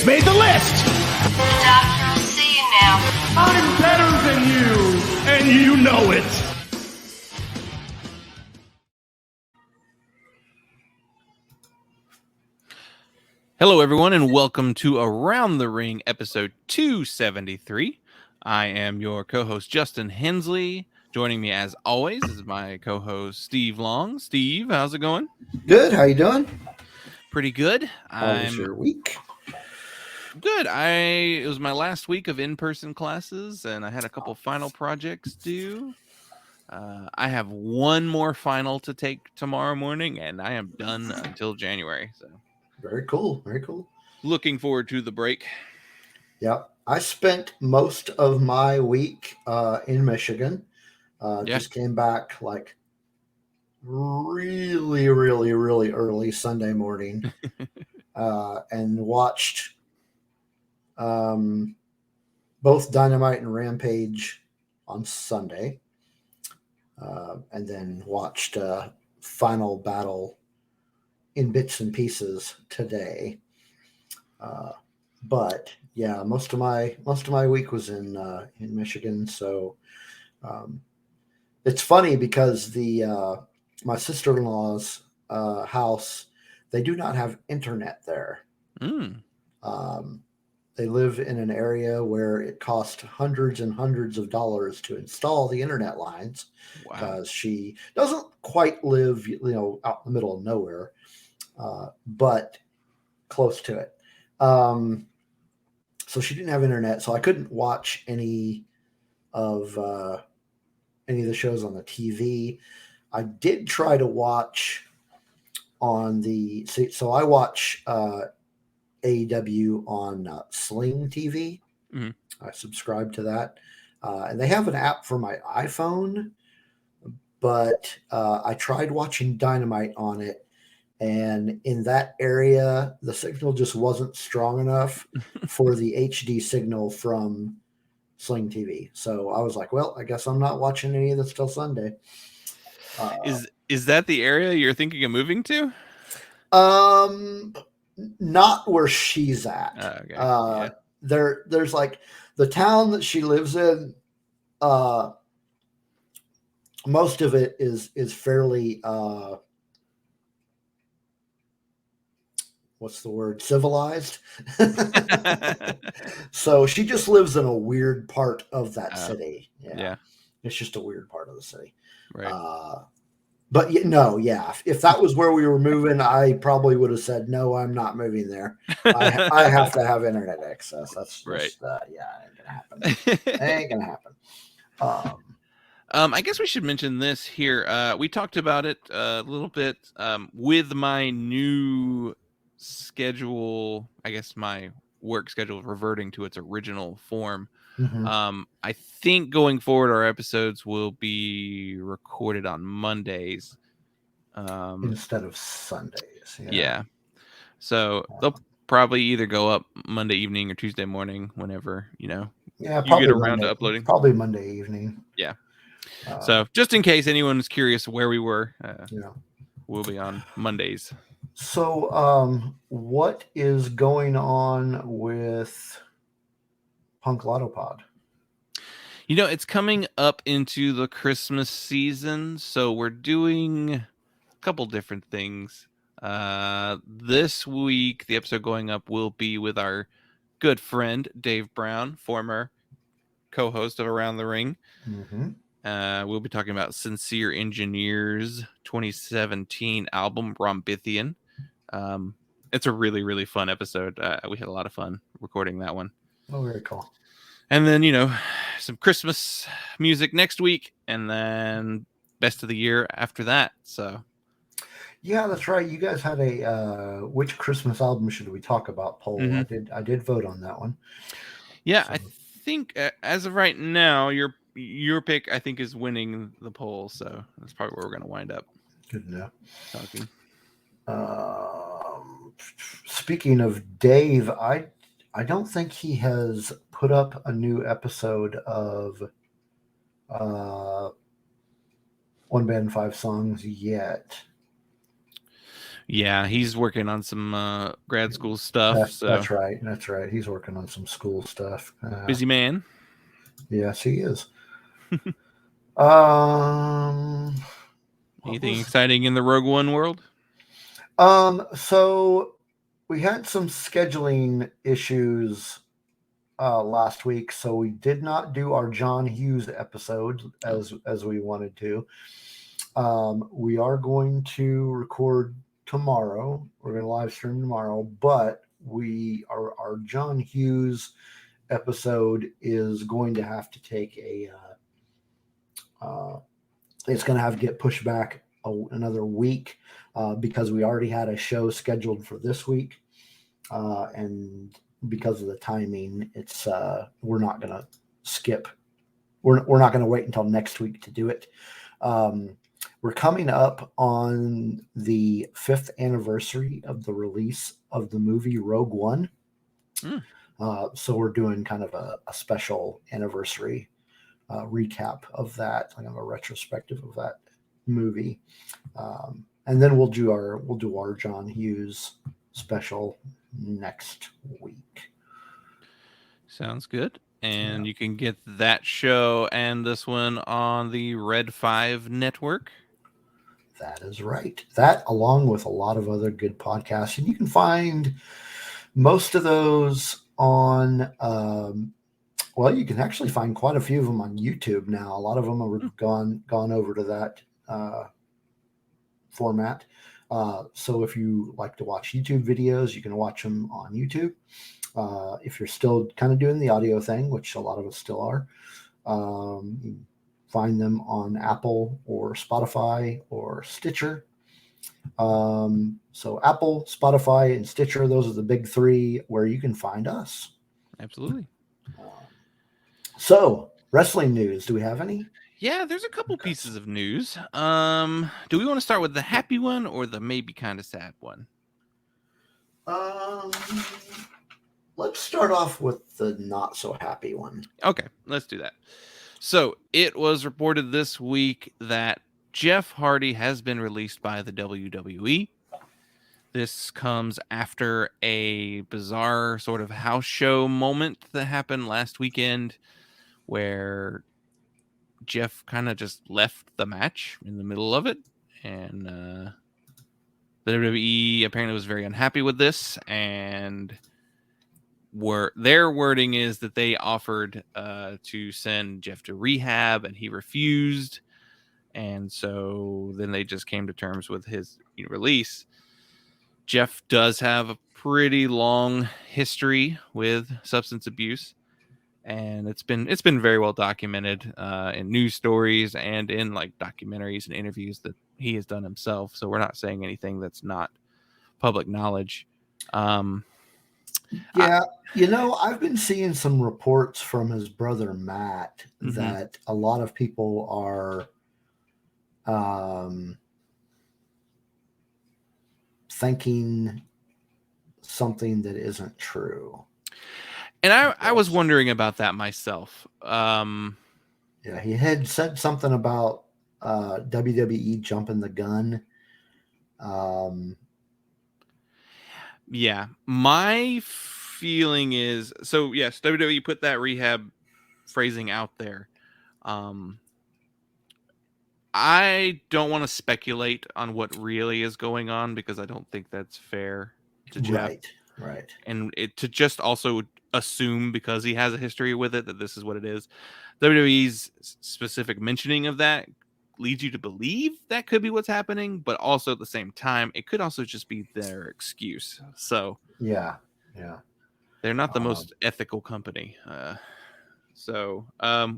It's made the list! The doctor will see you now. I'm better than you, and you know it! Hello, everyone, and welcome to Around the Ring, episode 273. I am your co-host, Justin Hensley. Joining me, as always, is my co-host, Steve Long. Steve, how's it going? Good. How you doing? Pretty good. How was your week? Good. It was my last week of in-person classes, and I had a couple final projects due. I have one more final to take tomorrow morning, and I am done until January. So, very cool. Very cool. Looking forward to the break. Yeah, I spent most of my week in Michigan. Just came back like really early Sunday morning, and watched both Dynamite and Rampage on Sunday, and then watched Final Battle in bits and pieces today. But yeah, most of my week was in Michigan. So it's funny because my sister-in-law's house, they do not have internet there. They live in an area where it costs hundreds and hundreds of dollars to install the internet lines, because she doesn't quite live, out in the middle of nowhere, but close to it. So she didn't have internet, so I couldn't watch any of the shows on the TV. I did try to watch on so I watch AEW on Sling TV. Mm-hmm. I subscribe to that. And they have an app for my iPhone, but I tried watching Dynamite on it, and in that area, the signal just wasn't strong enough for the HD signal from Sling TV. So I was like, well, I guess I'm not watching any of this till Sunday. Is that the area you're thinking of moving to? Not where she's at. Okay. Yeah. There's like the town that she lives in. Most of it is fairly what's the word? Civilized. So she just lives in a weird part of that city. Yeah. It's just a weird part of the city. Right. But if that was where we were moving, I probably would have said, no, I'm not moving there. I have to have internet access. That's just, right. Ain't gonna happen. Ain't gonna happen. I guess we should mention this here. We talked about it a little bit with my new schedule. I guess my work schedule reverting to its original form. Mm-hmm. I think going forward, our episodes will be recorded on Mondays instead of Sundays. Yeah. So they'll probably either go up Monday evening or Tuesday morning, whenever you get around to uploading. Probably Monday evening. Yeah. So just in case anyone's curious where we were, we'll be on Mondays. So what is going on with Punk Lotto Pod? It's coming up into the Christmas season, so we're doing a couple different things. This week, the episode going up will be with our good friend, Dave Brown, former co-host of Around the Ring. Mm-hmm. We'll be talking about Sincere Engineer's 2017 album, Rombithian. It's a really, really fun episode. We had a lot of fun recording that one. Oh, very cool. And then, some Christmas music next week, and then best of the year after that. So, yeah, that's right. You guys had a which Christmas album should we talk about poll. Mm-hmm. I did vote on that one. Yeah, so. I think as of right now, your pick I think is winning the poll. So that's probably where we're going to wind up. Good enough. Talking. Speaking of Dave, I don't think he has put up a new episode of One Band 5 Songs yet. Yeah, he's working on some grad school stuff. That's right. That's right. He's working on some school stuff. Busy man. Yes, he is. What Anything was- exciting in the Rogue One world? So we had some scheduling issues last week, so we did not do our John Hughes episode as we wanted to. We are going to record tomorrow. We're going to live stream tomorrow, but our John Hughes episode is going to have to take it's going to have to get pushed back another week because we already had a show scheduled for this week, and because of the timing, it's we're not going to skip. We're not going to wait until next week to do it. We're coming up on the 5th anniversary of the release of the movie Rogue One. So we're doing kind of a special anniversary recap of that, kind of a retrospective of that movie. And then we'll do our John Hughes special next week. Sounds good. And you can get that show and this one on the Red 5 network. That is right. That, along with a lot of other good podcasts. And you can find most of those on, you can actually find quite a few of them on YouTube now. A lot of them have gone over to that format. So if you like to watch YouTube videos, you can watch them on YouTube. If you're still kind of doing the audio thing, which a lot of us still are, you can find them on Apple or Spotify or Stitcher. So Apple, Spotify, and Stitcher, those are the big three where you can find us. Absolutely. So wrestling news, do we have any? Yeah, there's a couple pieces of news. Do we want to start with the happy one or the maybe kind of sad one? Let's start off with the not so happy one. Okay, let's do that. So it was reported this week that Jeff Hardy has been released by the WWE. This comes after a bizarre sort of house show moment that happened last weekend where Jeff kind of just left the match in the middle of it. And the WWE apparently was very unhappy with this. And their wording is that they offered to send Jeff to rehab and he refused. And so then they just came to terms with his release. Jeff does have a pretty long history with substance abuse, and it's been very well documented in news stories and in like documentaries and interviews that he has done himself. So we're not saying anything that's not public knowledge. I've been seeing some reports from his brother Matt that a lot of people are thinking something that isn't true. And I was wondering about that myself. He had said something about WWE jumping the gun. My feeling is, so yes, WWE put that rehab phrasing out there. I don't want to speculate on what really is going on because I don't think that's fair to Jeff. Right. And to just also assume because he has a history with it that this is what it is. WWE's specific mentioning of that leads you to believe that could be what's happening, but also at the same time, it could also just be their excuse. So yeah, they're not the most ethical company.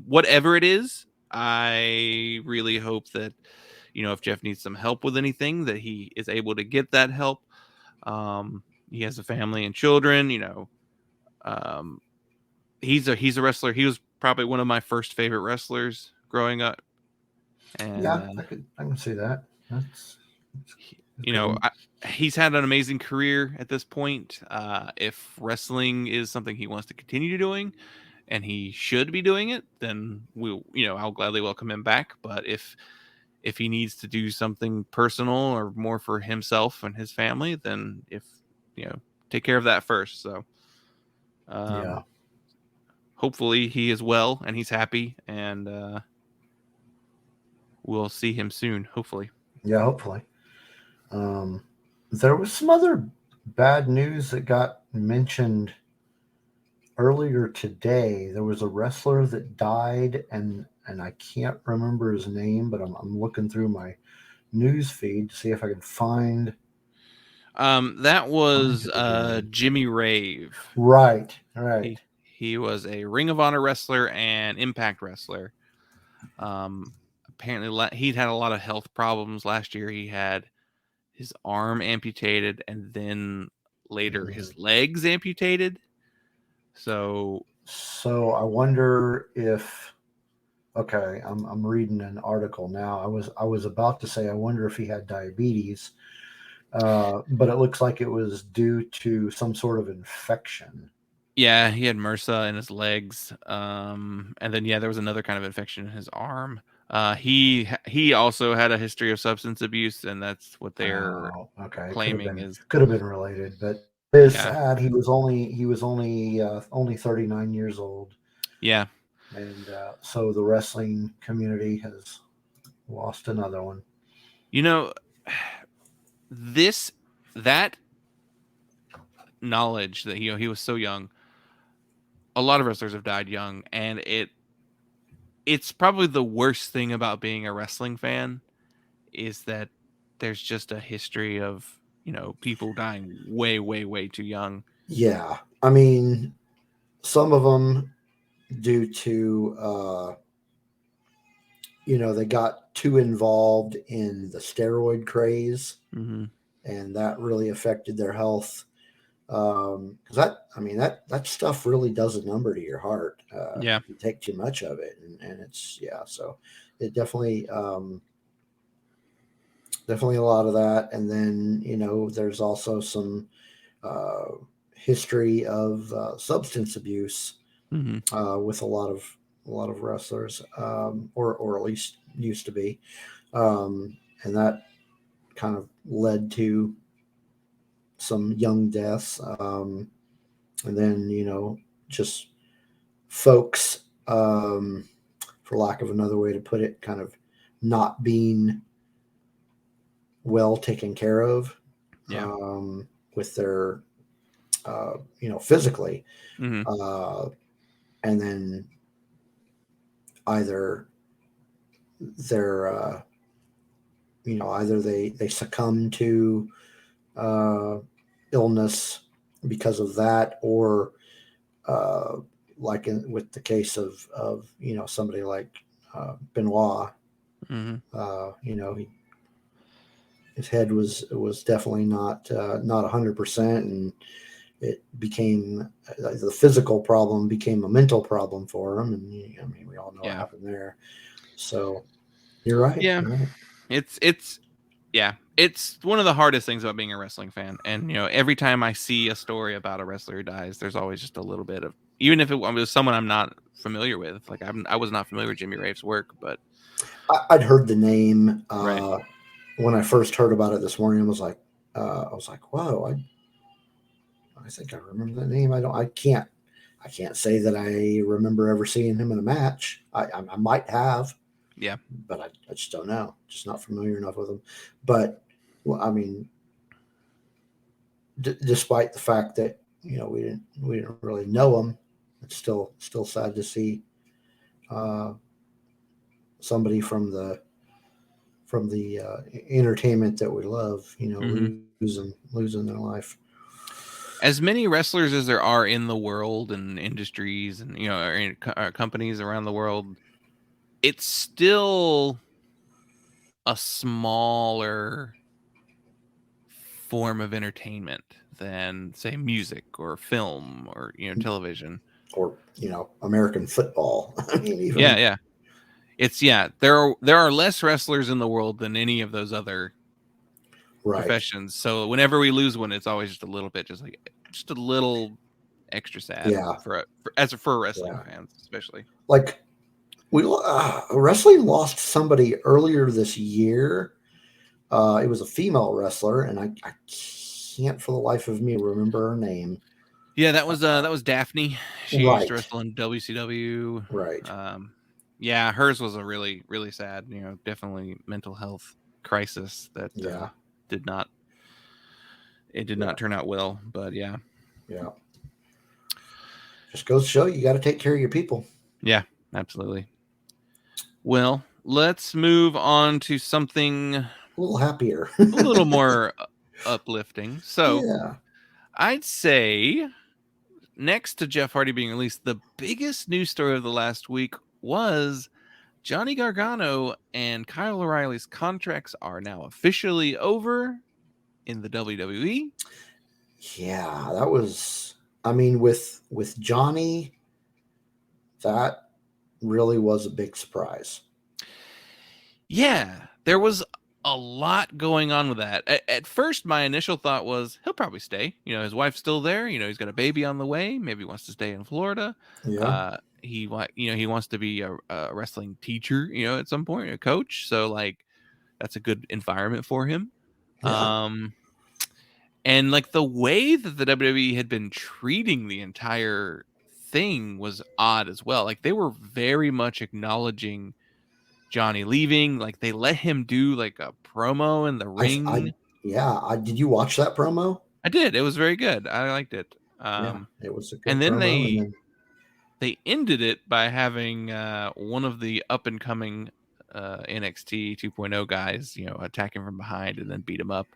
Whatever it is, I really hope that, if Jeff needs some help with anything, that he is able to get that help. He has a family and children, he's a wrestler. He was probably one of my first favorite wrestlers growing up. And, I can see that. He's had an amazing career at this point. If wrestling is something he wants to continue doing, and he should be doing it, then I'll gladly welcome him back. But if if he needs to do something personal or more for himself and his family, then take care of that first. So hopefully he is well and he's happy, and we'll see him soon, hopefully. Yeah, hopefully. There was some other bad news that got mentioned earlier today. There was a wrestler that died, and I can't remember his name, but I'm looking through my news feed to see if I can find. That was Jimmy Rave. Right. He was a Ring of Honor wrestler and Impact wrestler. Apparently he'd had a lot of health problems last year. He had his arm amputated, and then later his legs amputated. So I wonder if. Okay, I'm reading an article now. I was about to say I wonder if he had diabetes, but it looks like it was due to some sort of infection. Yeah, he had MRSA in his legs, and then there was another kind of infection in his arm. He also had a history of substance abuse, and that's what they're claiming could have been related. But it is sad. He was only 39 years old. Yeah, and so the wrestling community has lost another one. That knowledge that he was so young. A lot of wrestlers have died young, and it's probably the worst thing about being a wrestling fan is that there's just a history of, people dying way, way, way too young. Yeah. I mean, some of them due to, they got too involved in the steroid craze, and that really affected their health. Because that stuff really does a number to your heart. If you take too much of it, and it's so it definitely a lot of that. And then there's also some history of substance abuse with a lot of wrestlers, or at least used to be, and that kind of led to some young deaths, and then just folks, for lack of another way to put it, kind of not being well taken care of, with their physically, and then either they're either they succumb to illness because of that, or like with the case of somebody like Benoit, his head was definitely not 100%, and it became the physical problem became a mental problem for him, and we all know what happened there. So you're right. Yeah, you're right. It's one of the hardest things about being a wrestling fan. And every time I see a story about a wrestler who dies, there's always just a little bit of, even if it was someone I'm not familiar with. Like I was not familiar with Jimmy Rave's work, but I'd heard the name right. When I first heard about it this morning. I was like, whoa, I think I remember that name. I can't say that I remember ever seeing him in a match. I might have. Yeah. But I just don't know. Just not familiar enough with him. But despite the fact that we didn't really know him, it's still sad to see somebody from the entertainment that we love, losing their life. As many wrestlers as there are in the world and industries and companies around the world, it's still a smaller form of entertainment than, say, music or film or television or American football. I mean, even... yeah. It's there are less wrestlers in the world than any of those other professions. So whenever we lose one, it's always just a little bit, just a little extra sad. For wrestling fans, especially. Like Wrestling lost somebody earlier this year. It was a female wrestler, and I can't for the life of me remember her name. Yeah, that was Daphne. She used to Right. wrestle in WCW. Right. Yeah, hers was a really, really sad, definitely mental health crisis that Yeah. did not turn out well. But yeah. Yeah. Just goes to show you got to take care of your people. Yeah, absolutely. Well, let's move on to something A little happier. a little more uplifting. So, yeah. I'd say next to Jeff Hardy being released, the biggest news story of the last week was Johnny Gargano and Kyle O'Reilly's contracts are now officially over in the WWE. Yeah, that was. I mean, with Johnny, that really was a big surprise. Yeah, there was a lot going on with that. At first, my initial thought was he'll probably stay. His wife's still there. He's got a baby on the way. Maybe he wants to stay in Florida. Yeah. He wants to be a wrestling teacher. At some point, a coach. So like, that's a good environment for him. Yeah. And like the way that the WWE had been treating the entire thing was odd as well. Like they were very much acknowledging Johnny leaving. Like they let him do like a promo in the ring. Did you watch that promo? I did. It was very good. I liked it. Yeah, it was a good and then promo. they ended it by having one of the up and coming NXT 2.0 guys, attack him from behind and then beat him up.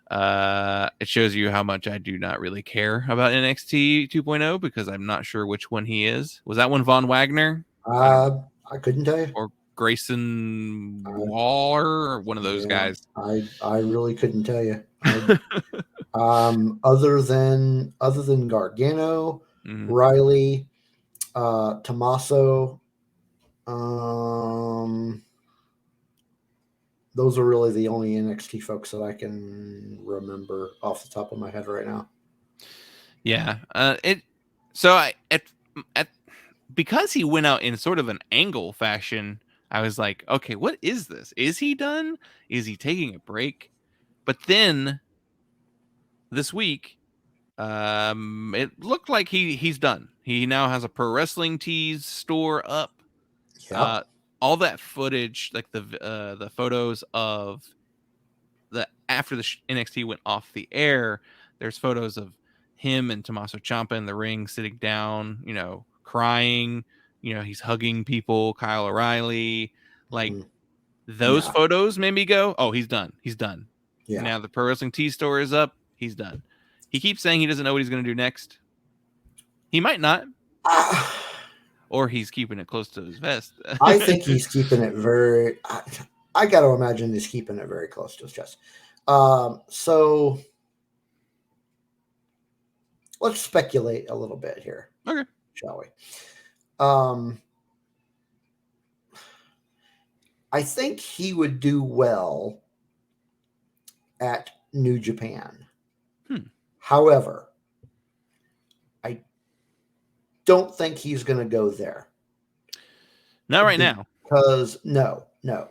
It shows you how much I do not really care about NXT 2.0 because I'm not sure which one he is. Was that one Von Wagner? I couldn't tell you. Or Grayson Waller or one of those guys. I really couldn't tell you. Other than Gargano, Riley, Tommaso, those are really the only NXT folks that I can remember off the top of my head right now. Yeah. Because he went out in sort of an angle fashion, I was like, okay, what is this? Is he done? Is he taking a break? But then this week, it looked like he's done. He now has a Pro Wrestling Tees store up. Yep. All that footage, like the photos of after the NXT went off the air, there's photos of him and Tommaso Ciampa in the ring, sitting down, crying. He's hugging people. Kyle O'Reilly, like those photos made me go, "Oh, he's done. He's done." Yeah. Now the Pro Wrestling Tees store is up. He's done. He keeps saying he doesn't know what he's going to do next. He might not. Or he's keeping it close to his vest. I think he's keeping it very. I got to imagine he's keeping it very close to his chest. So let's speculate a little bit here. Okay. Shall we? I think he would do well at New Japan. However, I don't think he's going to go there. Not right now. Because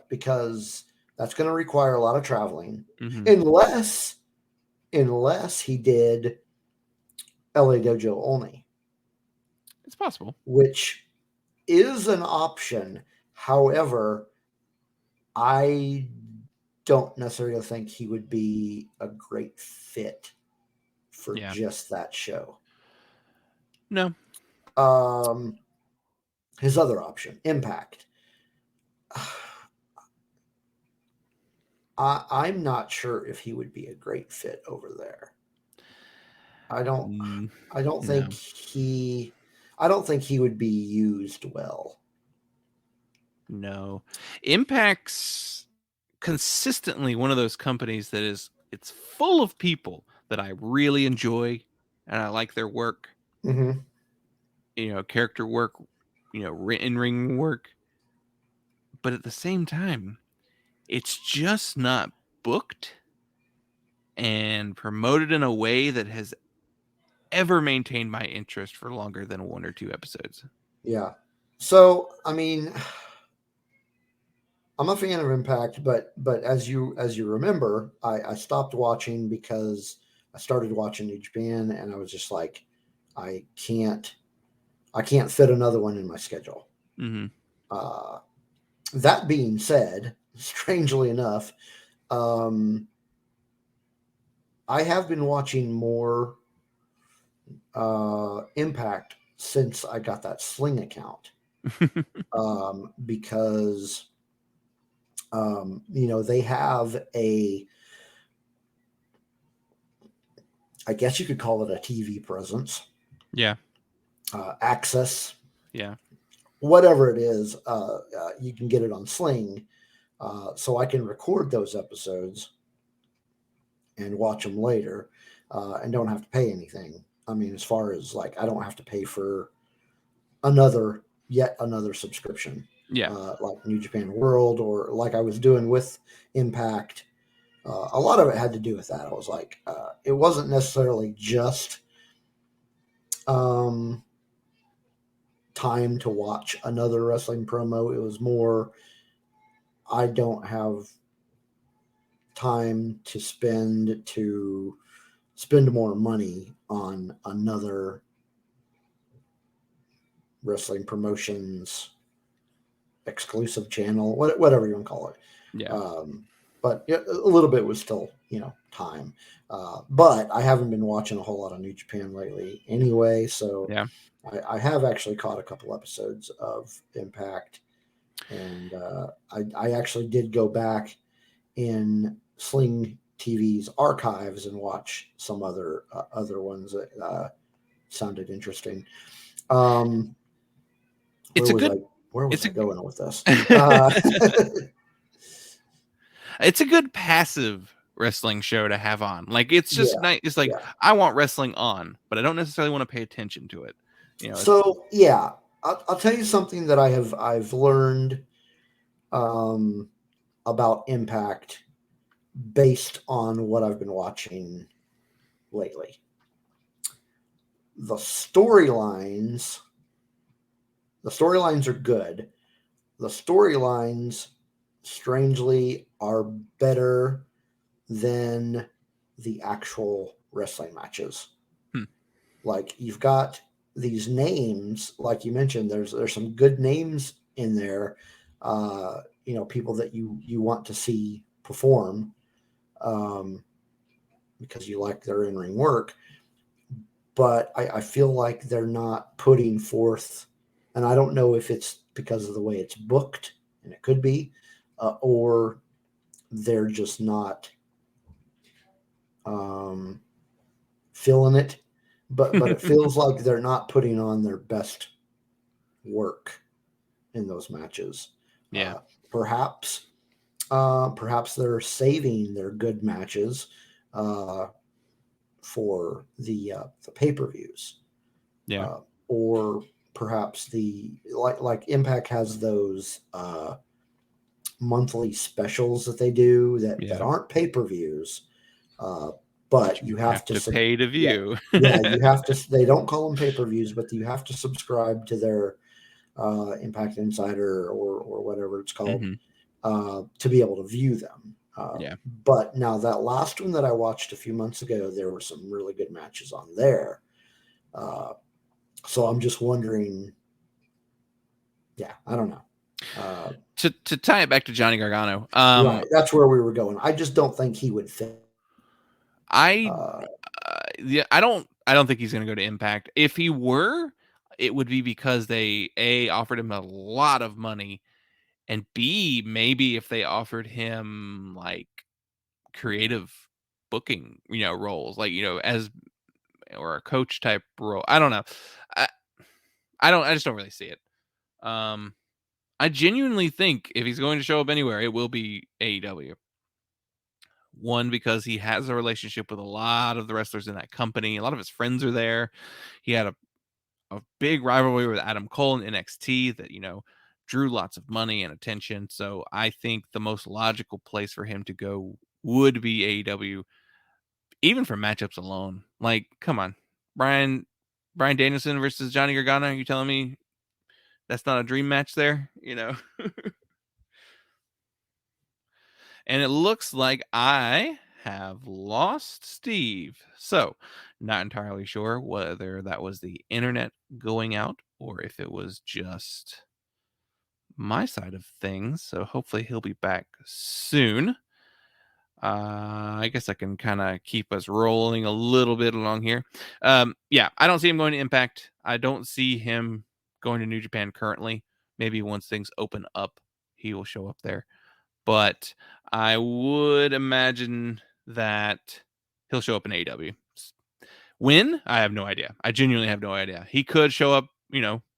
because that's going to require a lot of traveling. Unless he did LA Dojo only. It's possible. Which is an option. However, I don't necessarily think he would be a great fit for just that show. No. His other option, Impact. I'm not sure if he would be a great fit over there. I don't think he would be used well. No. Impact's consistently one of those companies that it's full of people that I really enjoy and I like their work. Character work, in-ring work. But at the same time, it's just not booked and promoted in a way that has ever maintained my interest for longer than one or two episodes. Yeah. So, I mean, I'm a fan of Impact, but as you remember, I stopped watching because I started watching New Japan, and I was just like, I can't fit another one in my schedule. Mm-hmm. That being said, strangely enough, I have been watching more Impact since I got that Sling account, because they have I guess you could call it a TV presence, Yeah. access, Yeah. whatever it is. You can get it on Sling, so I can record those episodes and watch them later, and don't have to pay anything. I mean, as far as like, I don't have to pay for yet another subscription, Yeah. like New Japan World, or like I was doing with Impact. A lot of it had to do with that. I was like, it wasn't necessarily just um, time to watch another wrestling promo. It was more, I don't have time to spend more money on another wrestling promotions exclusive channel, whatever you want to call it. Yeah. But a little bit was still, time. But I haven't been watching a whole lot of New Japan lately anyway, so Yeah. I have actually caught a couple episodes of Impact, and I actually did go back in Sling TV's archives and watch some other ones that sounded interesting. It's a good Where was it's I a going with this? it's a good passive wrestling show to have on. Like, it's just Yeah, nice. It's like, yeah. I want wrestling on, but I don't necessarily want to pay attention to it. So yeah, I'll tell you something that I've learned um, about Impact based on what I've been watching lately. The storylines are good. The storylines, strangely, are better than the actual wrestling matches. Hmm. Like, you've got these names, like you mentioned, there's some good names in there. People that you want to see perform, because you like their in-ring work. But I feel like they're not putting forth, and I don't know if it's because of the way it's booked, and it could be, or they're just not feeling it. But it feels like they're not putting on their best work in those matches. Yeah. Perhaps they're saving their good matches for the pay-per-views, Yeah. or perhaps the like Impact has those monthly specials that they do that Yeah. aren't pay-per-views, but you have to pay to view. yeah, you have to. They don't call them pay-per-views, but you have to subscribe to their Impact Insider, or whatever it's called, to be able to view them. Yeah. But now, that last one that I watched a few months ago, there were some really good matches on there. So I'm just wondering. Yeah, I don't know. To tie it back to Johnny Gargano, Right, that's where we were going. I just don't think he would fit. I don't think he's going to go to Impact. If he were, it would be because they offered him a lot of money, and B, maybe if they offered him like creative booking, roles, like, as, or a coach type role. I don't know. I just don't really see it. I genuinely think if he's going to show up anywhere, it will be AEW. One, because he has a relationship with a lot of the wrestlers in that company. A lot of his friends are there. He had a big rivalry with Adam Cole in NXT that, drew lots of money and attention. So I think the most logical place for him to go would be AEW, even for matchups alone. Like, come on, Brian Danielson versus Johnny Gargano. You telling me that's not a dream match there, And it looks like I have lost Steve. So, not entirely sure whether that was the internet going out or if it was just my side of things. So, hopefully, he'll be back soon. I guess I can kind of keep us rolling a little bit along here. Yeah, I don't see him going to Impact. I don't see him going to New Japan currently. Maybe once things open up, he will show up there. But I would imagine that he'll show up in AEW. When? I have no idea. I genuinely have no idea. He could show up,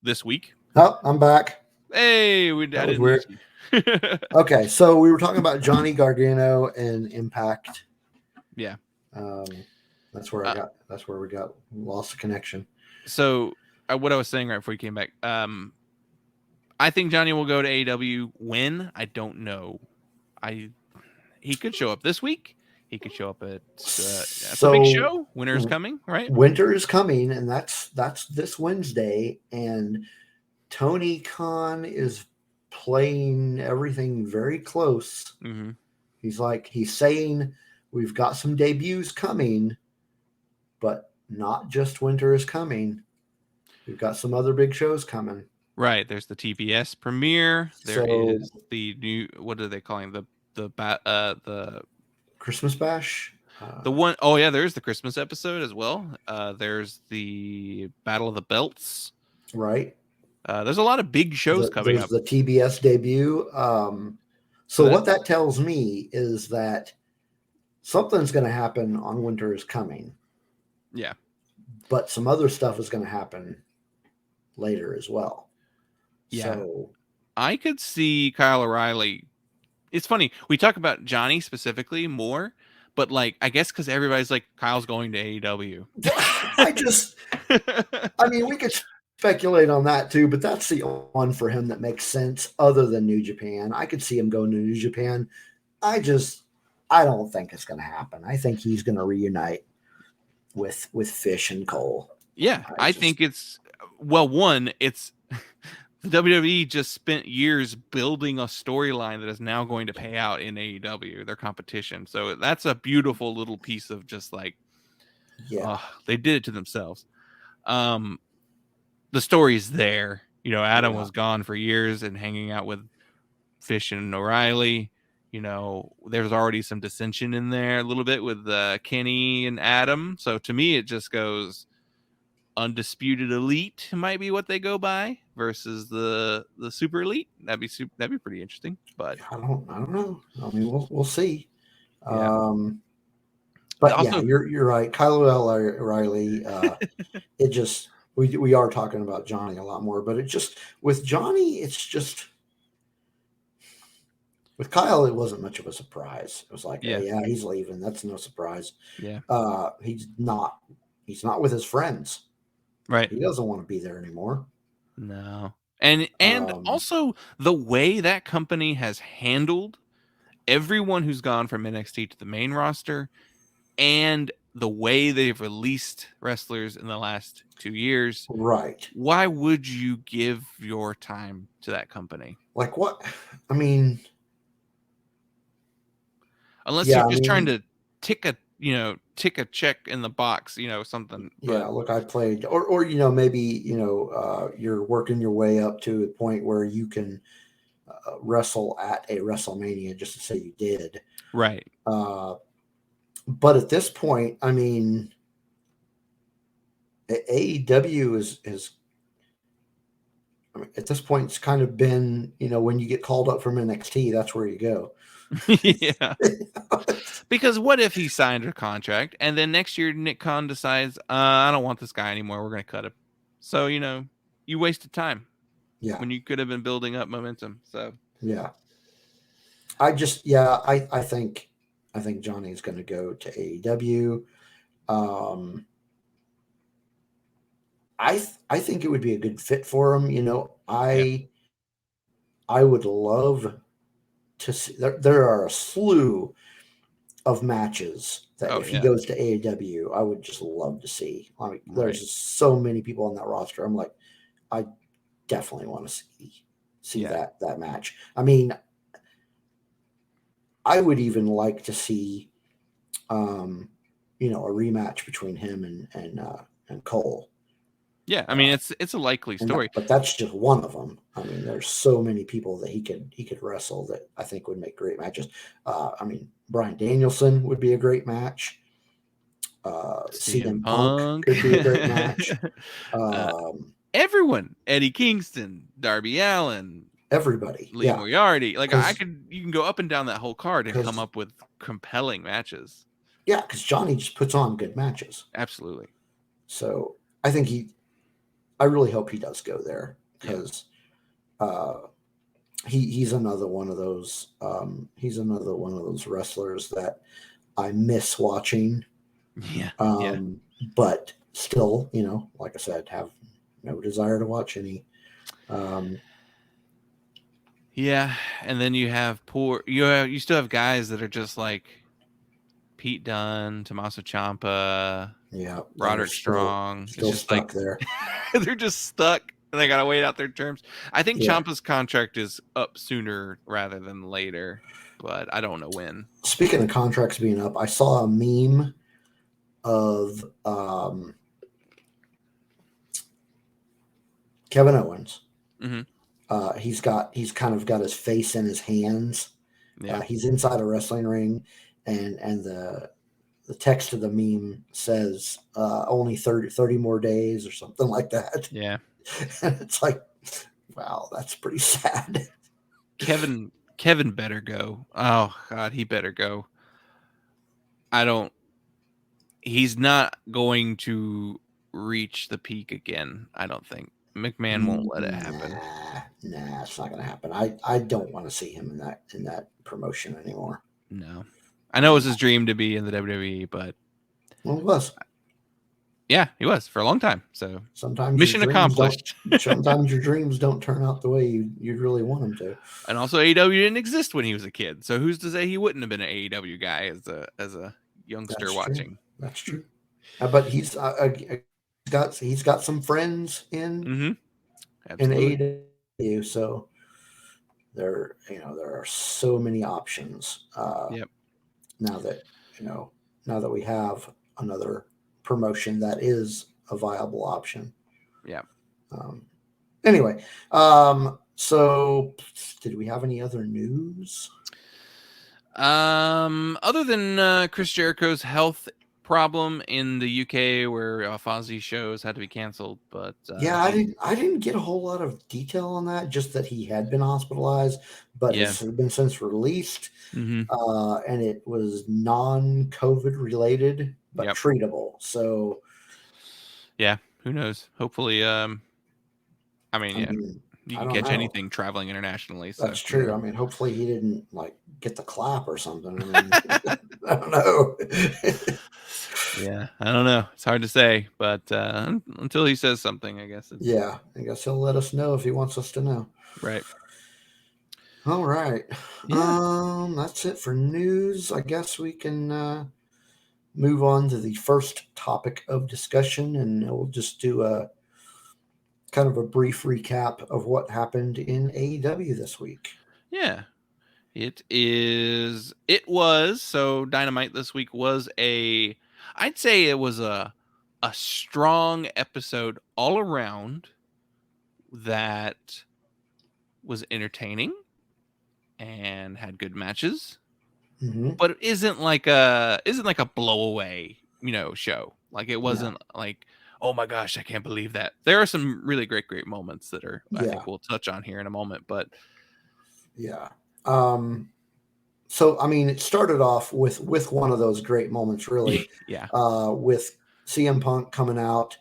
this week. Oh, I'm back. Hey, I didn't lose you. Okay, so we were talking about Johnny Gargano and Impact. Yeah. That's where we got lost the connection. So what I was saying right before you came back, I think Johnny will go to AEW. When? I don't know. He could show up this week. He could show up at that's a big show. Winter is coming, right? Winter is coming, and that's this Wednesday. And Tony Khan is playing everything very close. Mm-hmm. He's saying we've got some debuts coming, but not just Winter is coming. We've got some other big shows coming. Right. There's the TBS premiere. There is the new, what are they calling the Christmas Bash. The one, oh yeah, there's the Christmas episode as well. There's the Battle of the Belts. Right. There's a lot of big shows coming up. There's the TBS debut. So what that tells me is that something's going to happen on Winter is Coming. Yeah. But some other stuff is going to happen later as well. Yeah. So I could see Kyle O'Reilly. It's funny. We talk about Johnny specifically more, but I guess because everybody's like, Kyle's going to AEW. we could speculate on that too, but that's the one for him that makes sense other than New Japan. I could see him going to New Japan. I don't think it's going to happen. I think he's going to reunite with Fish and Cole. Yeah, I think it's the WWE just spent years building a storyline that is now going to pay out in AEW, their competition. So that's a beautiful little piece of just they did it to themselves. The story's there. Adam was gone for years and hanging out with Fish and O'Reilly. There's already some dissension in there a little bit with Kenny and Adam. So to me, it just goes Undisputed Elite might be what they go by versus the Super Elite. That'd be pretty interesting. But I don't know. We'll see. Yeah. But also, you're right. Kyle O'Reilly. It just we are talking about Johnny a lot more, but it just with Johnny, it's just with Kyle, it wasn't much of a surprise. It was like, yeah, he's leaving. That's no surprise. Yeah. He's not with his friends. Right. He doesn't want to be there anymore. No. And also the way that company has handled everyone who's gone from NXT to the main roster and the way they've released wrestlers in the last 2 years. Right. Why would you give your time to that company? Like what? I mean, unless you're just trying to tick a check in the box, something. Yeah, look, I played, or maybe you're working your way up to a point where you can wrestle at a WrestleMania just to say you did, right? But at this point, I mean, AEW is at this point it's kind of been when you get called up from NXT, that's where you go. Yeah. Because what if he signed a contract and then next year Nick Khan decides, I don't want this guy anymore, we're going to cut him. So, you wasted time. Yeah. When you could have been building up momentum. So, yeah. I think Johnny's going to go to AEW. I think it would be a good fit for him. I would love to see. There are a slew of matches that he goes to AEW, I would just love to see. There's so many people on that roster. I'm like, definitely want to see Yeah. that match. I mean, I would even like to see, a rematch between him and Cole. Yeah, I mean it's a likely story. But that's just one of them. I mean, there's so many people that he could wrestle that I think would make great matches. I mean, Bryan Danielson would be a great match. CM Punk could be a great match. Everyone, Eddie Kingston, Darby Allin, Everybody, Lee yeah, Moriarty. Like you can go up and down that whole card and come up with compelling matches. Yeah, because Johnny just puts on good matches. Absolutely. So I think I really hope he does go there because he's another one of those. He's another one of those wrestlers that I miss watching. Yeah. But still, like I said, have no desire to watch any. Yeah, and then you have you still have guys that are just like Pete Dunne, Tommaso Ciampa, Roderick Strong. Still it's just stuck there. They're just stuck and they gotta wait out their terms. I think Ciampa's contract is up sooner rather than later, but I don't know when. Speaking of contracts being up, I saw a meme of Kevin Owens. Mm-hmm. He's kind of got his face in his hands. Yeah. He's inside a wrestling ring, and the text of the meme says only 30 more days or something like that. Yeah. And it's like, wow, that's pretty sad. Kevin better go. Oh God, he better go. He's not going to reach the peak again, I don't think. McMahon won't let it happen. Nah, it's not gonna happen. I don't want to see him in that promotion anymore. No. I know it was his dream to be in the WWE, but it was. Yeah, he was for a long time. So sometimes mission accomplished. Sometimes your dreams don't turn out the way you'd really want them to. And also AEW didn't exist when he was a kid. So who's to say he wouldn't have been an AEW guy as a youngster watching? That's true. But he's got some friends in AEW, so there are so many options. Now that we have another promotion that is a viable option. Yeah. Anyway, so did we have any other news? Other than Chris Jericho's health problem in the UK where Fozzy shows had to be canceled, but I didn't get a whole lot of detail on that, just that he had been hospitalized, but it's been since released. Mm-hmm. And it was non-COVID related but treatable. So yeah, who knows? Hopefully you can catch anything traveling internationally. So that's true. I mean, hopefully he didn't get the clap or something. I mean, I don't know. Yeah, I don't know. It's hard to say, but until he says something, I guess. I guess he'll let us know if he wants us to know. Right. All right. Yeah. That's it for news. I guess we can move on to the first topic of discussion, and we'll just do a kind of a brief recap of what happened in AEW this week. Yeah. So Dynamite this week was I'd say it was a strong episode all around that was entertaining and had good matches, but it isn't like a blowaway, show. Like it wasn't like, oh my gosh, I can't believe that. There are some really great moments that I think we'll touch on here in a moment, but so I mean, it started off with one of those great moments, really. With CM Punk coming out.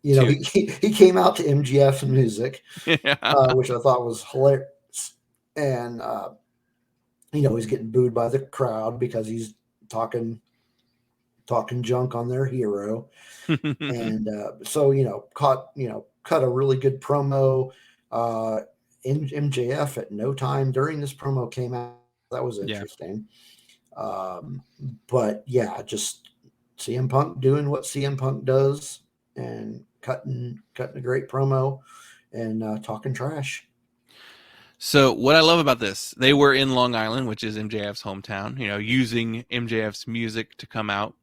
He came out to MGF's music, which I thought was hilarious. And he's getting booed by the crowd because he's talking junk on their hero. And so cut a really good promo. MJF at no time during this promo came out. That was interesting. But just CM Punk doing what CM Punk does and cutting a great promo and talking trash. So what I love about this, they were in Long Island, which is MJF's hometown, using MJF's music to come out,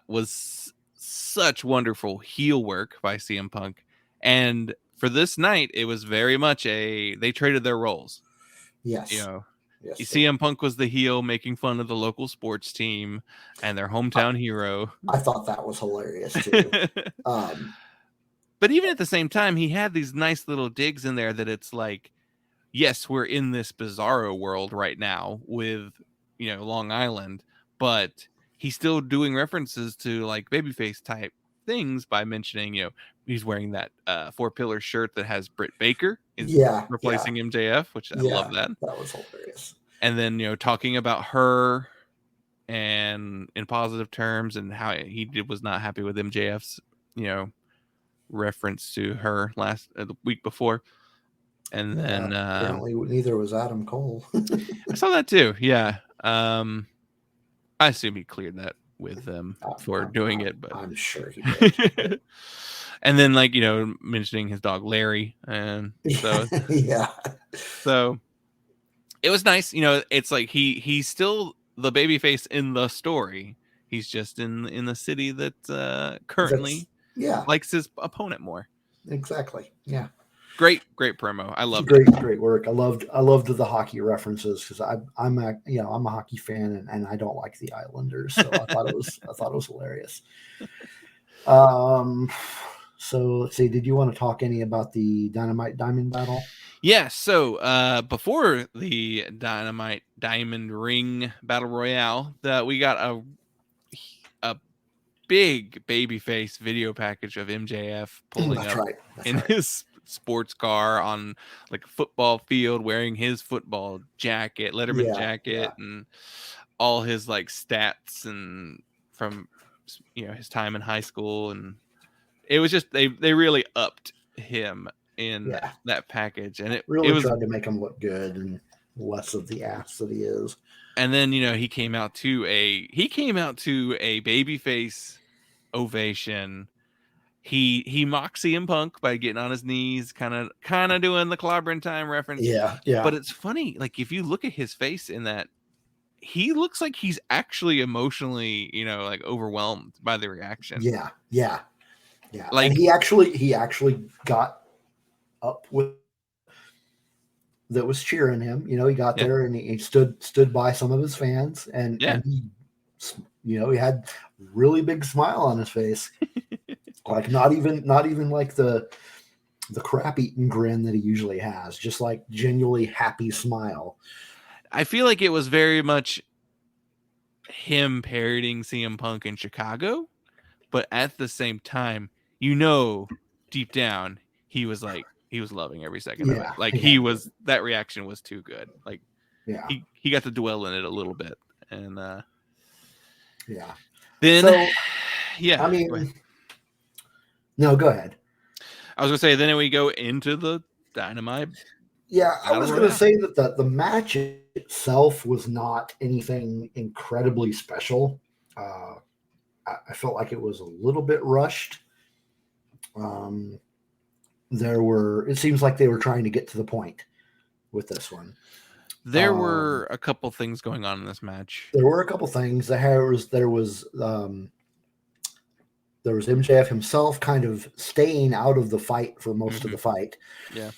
was such wonderful heel work by CM Punk. And for this night, it was very much they traded their roles. Yes. Yes, CM Punk was the heel making fun of the local sports team and their hometown hero. I thought that was hilarious too. But even at the same time, he had these nice little digs in there that it's like, yes, we're in this bizarro world right now with, Long Island, but he's still doing references to like babyface type things by mentioning, he's wearing that 4-pillar shirt that has Britt Baker replacing MJF, which I love that. That was hilarious. And then, talking about her and in positive terms and how he was not happy with MJF's, reference to her the week before. And then apparently neither was Adam Cole. I saw that too. Yeah. I assume he cleared that with them for doing it, but I'm sure he did. And then mentioning his dog Larry. And so yeah. So it was nice. It's like he's still the babyface in the story. He's just in the city that currently likes his opponent more. Exactly. Yeah. Great promo. I loved it. Great work. I loved the hockey references because I'm a hockey fan and I don't like the Islanders, so I thought it was hilarious. So let's see. Did you want to talk any about the Dynamite Diamond Battle? Yeah. So before the Dynamite Diamond Ring Battle Royale, we got a big babyface video package of MJF pulling up in his sports car on like a football field wearing his football jacket, Letterman jacket, and all his like stats and from his time in high school. And it was just they really upped him in that package, and it really was tried to make him look good and less of the ass that he is. And then he came out to a babyface ovation. He mocks CM Punk by getting on his knees, kind of doing the clobbering time reference. Yeah. But it's funny, like if you look at his face in that, he looks like he's actually emotionally, like overwhelmed by the reaction. Yeah. Like and he actually got up with that was cheering him. He got there and he stood by some of his fans and he, he had really big smile on his face. Like not even like the crap-eating grin that he usually has, just like genuinely happy smile. I feel like it was very much him parroting CM Punk in Chicago, but at the same time, deep down, he was loving every second of it. Like that reaction was too good. Like he got to dwell in it a little bit. And then I mean, no, go ahead. I was gonna say then we go into the Dynamite. Yeah, I was gonna say that the match itself was not anything incredibly special. I felt like it was a little bit rushed. It seems like they were trying to get to the point with this one. There were a couple things going on in this match. There were a couple things. There was MJF himself kind of staying out of the fight for most of the fight. Yeah.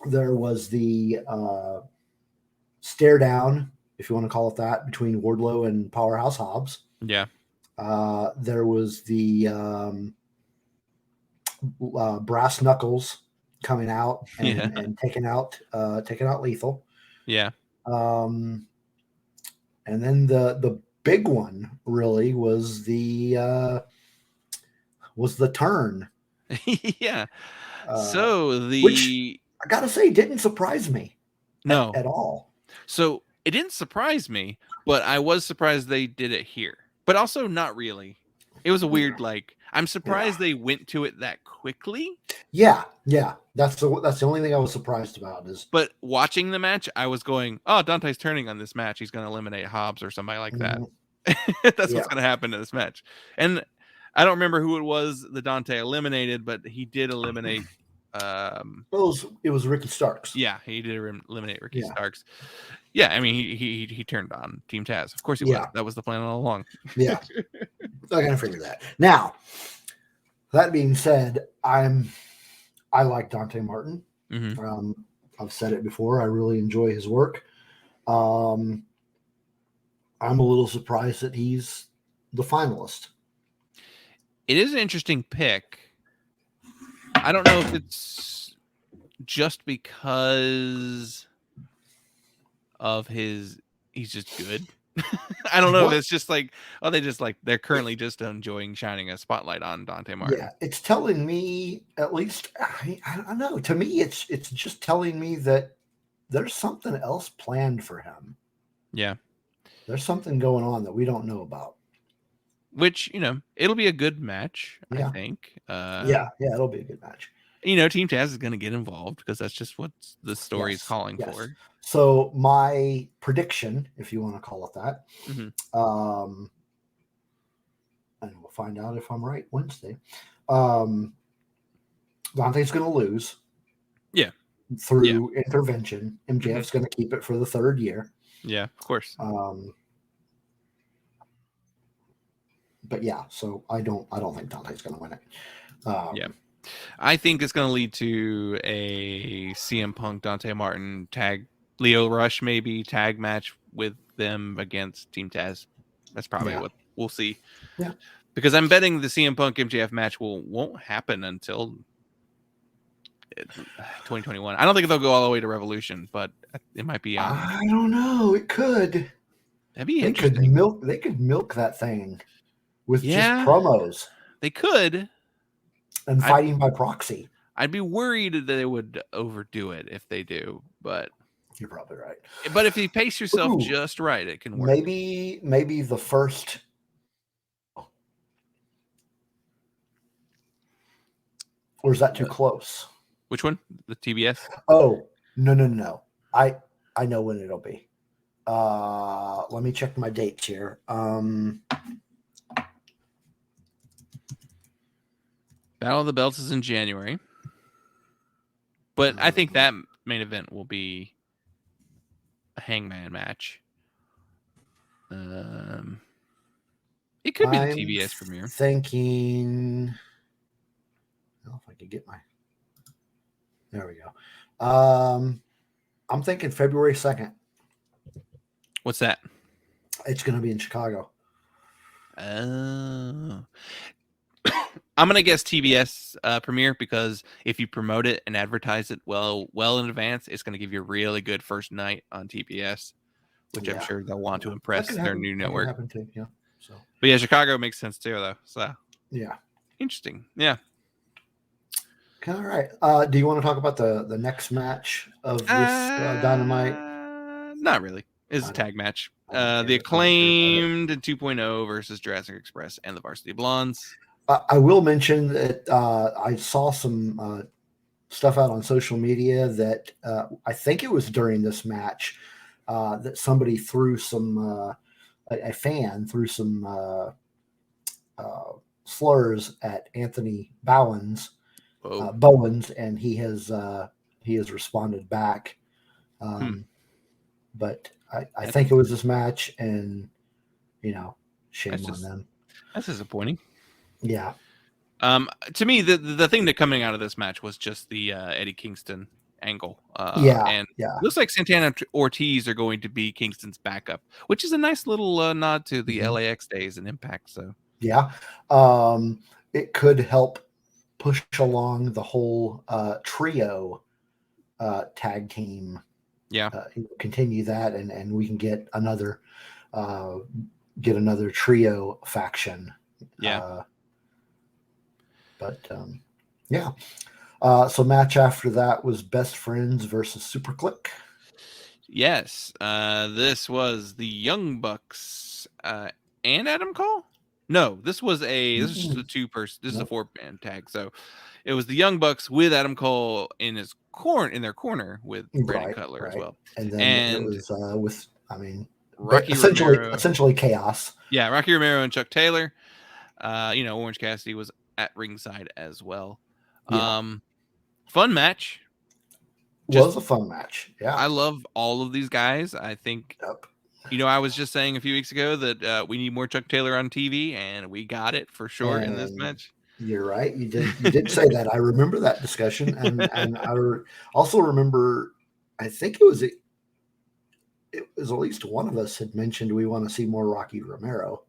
There was the stare down, if you want to call it that, between Wardlow and Powerhouse Hobbs. Yeah. There was the brass knuckles coming out and taking out Lethal. Yeah. And then the big one really was the turn. Yeah. Which I gotta say didn't surprise me. No, at all. So it didn't surprise me, but I was surprised they did it here. But also not really. It was a weird I'm surprised they went to it that quickly. Yeah. That's the only thing I was surprised about is. But watching the match, I was going, "Oh, Dante's turning on this match. He's going to eliminate Hobbs or somebody like that." That's what's going to happen in this match. And I don't remember who it was that Dante eliminated, but he did eliminate. It was Ricky Starks. Yeah, he did eliminate Ricky Yeah. Starks. Yeah, I mean, he turned on Team Taz. Of course he was. That was the plan all along. Yeah, I gotta figure that. Now, that being said, I like Dante Martin. Mm-hmm. I've said it before. I really enjoy his work. I'm a little surprised that he's the finalist. It is an interesting pick. I don't know if it's just because of he's just good. I don't know if it's just like, they're currently just enjoying shining a spotlight on Dante Martin. Yeah, it's telling me, at least, I don't know. To me, it's just telling me that there's something else planned for him. Yeah. There's something going on that we don't know about. Which, it'll be a good match, I think. Yeah, it'll be a good match. Team Taz is going to get involved because that's just what the story is calling for. So my prediction, if you want to call it that, and we'll find out if I'm right Wednesday. Dante's going to lose. Yeah. Through intervention. MJF's going to keep it for the third year. Yeah, of course. But yeah, so I don't think Dante's going to win it. I think it's going to lead to a CM Punk Dante Martin tag Leo Rush maybe tag match with them against Team Taz. That's probably what we'll see. Yeah, because I'm betting the CM Punk MJF match won't happen until 2021. I don't think they'll go all the way to Revolution, but it might be. I don't know. It could. That'd be interesting. They could milk that thing with just promos. They could. And fighting by proxy. I'd be worried that they would overdo it if they do, but you're probably right. But if you pace yourself just right, it can work. Maybe the first. Or is that too close? Which one? The TBS? Oh, no. I know when it'll be. Let me check my dates here. Battle of the Belts is in January. But I think that main event will be a Hangman match. It could be the TBS premiere. Thinking. Well, if I could get my. There we go. I'm thinking February 2nd. What's that? It's going to be in Chicago. Oh. I'm going to guess TBS premiere because if you promote it and advertise it well in advance, it's going to give you a really good first night on TBS, which I'm sure they'll want to impress their new network. Happen too, yeah. So. But yeah, Chicago makes sense too, though. So yeah, interesting. Yeah. All right. Do you want to talk about the next match of this Dynamite? Not really. It's a tag match. The Acclaimed 2.0 versus Jurassic Express and the Varsity Blondes. I will mention that I saw some stuff out on social media that I think it was during this match that somebody threw some a fan threw some slurs at Anthony Bowens, and he has responded back. But I think it was this match, and shame on them. That's disappointing. Yeah. To me, the thing that coming out of this match was just the Eddie Kingston angle. And looks like Santana Ortiz are going to be Kingston's backup, which is a nice little nod to the LAX days and Impact. So yeah, it could help push along the whole trio tag team. Yeah, continue that, and we can get another trio faction. Yeah. So match after that was Best Friends versus Super Click. Yes. This was the Young Bucks and Adam Cole. No, this was this is just a 2-person. This is a 4-man tag. So it was the Young Bucks with Adam Cole in their corner with Brandon Cutler as well. And then it was with Rocky essentially chaos. Yeah, Rocky Romero and Chuck Taylor. Orange Cassidy was at ringside as well. Yeah. Fun match. Was a fun match. Yeah. I love all of these guys. I think, Yep. I was just saying a few weeks ago that we need more Chuck Taylor on TV, and we got it for sure in this match. You're right. You did say that. I remember that discussion, and I also remember. I think it was at least one of us had mentioned we want to see more Rocky Romero.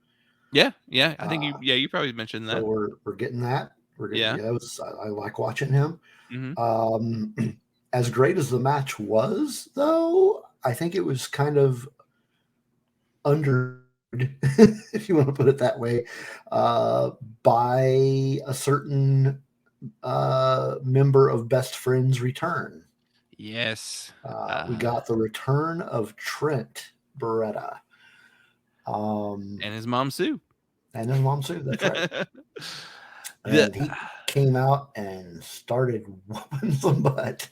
Yeah. I think you probably mentioned that. So we're getting that. We're getting. Yeah. I like watching him. Mm-hmm. As great as the match was, though, I think it was kind of under, if you want to put it that way, by a certain member of Best Friends return. Yes. We got the return of Trent Beretta. And his mom, Sue. That's right. And he came out and started whooping some butt.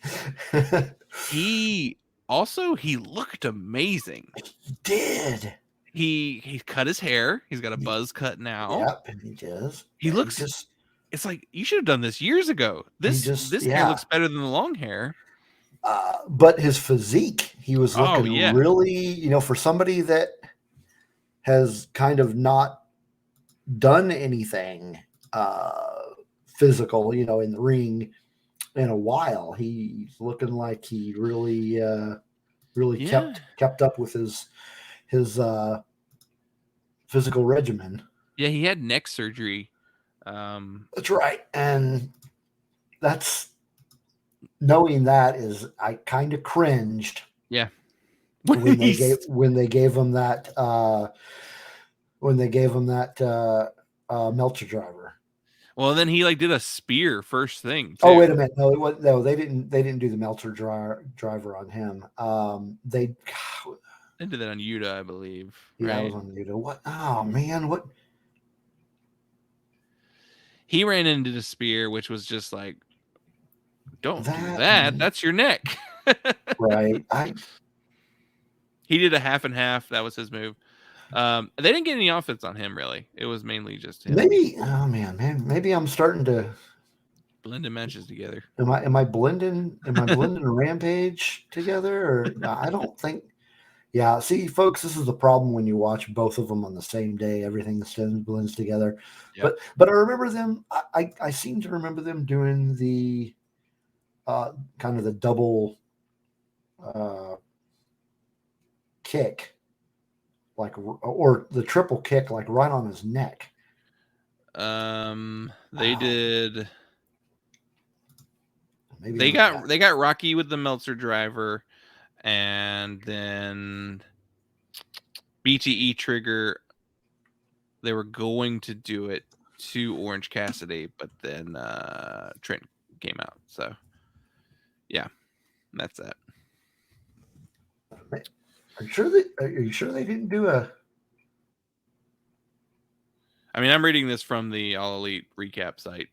He looked amazing. He did. He cut his hair. He's got a buzz cut now. Yep, and he does. He looks it's like you should have done this years ago. This hair looks better than the long hair. But his physique, he was looking really, for somebody that has kind of not done anything physical, in the ring in a while. He's looking like he really kept up with his physical regimen. Yeah, he had neck surgery. That's right. And knowing that I kind of cringed. Yeah. when they gave him that Meltzer driver. Well, then he did a spear first thing. Too. Oh, wait a minute. No, they didn't do the Meltzer driver on him. They did that on Yuta, I believe. Yeah, right? I was on Yuta. What? Oh man, what? He ran into the spear, which was just like, don't do that. That's your neck. Right. He did a half and half. That was his move. They didn't get any offense on him, really. It was mainly just him. Maybe, maybe I'm starting to blending matches together. Am I blending Rampage together? Or I don't think. Yeah, see, folks, this is the problem when you watch both of them on the same day. Everything blends together. Yep. But I remember them. I seem to remember them doing the kind of the double kick, or the triple kick, right on his neck. They did. Maybe they got Rocky with the Meltzer driver. And then BTE trigger, they were going to do it to Orange Cassidy, but then Trent came out. So, yeah, that's that. Are you sure they didn't do a? I mean, I'm reading this from the All Elite recap site.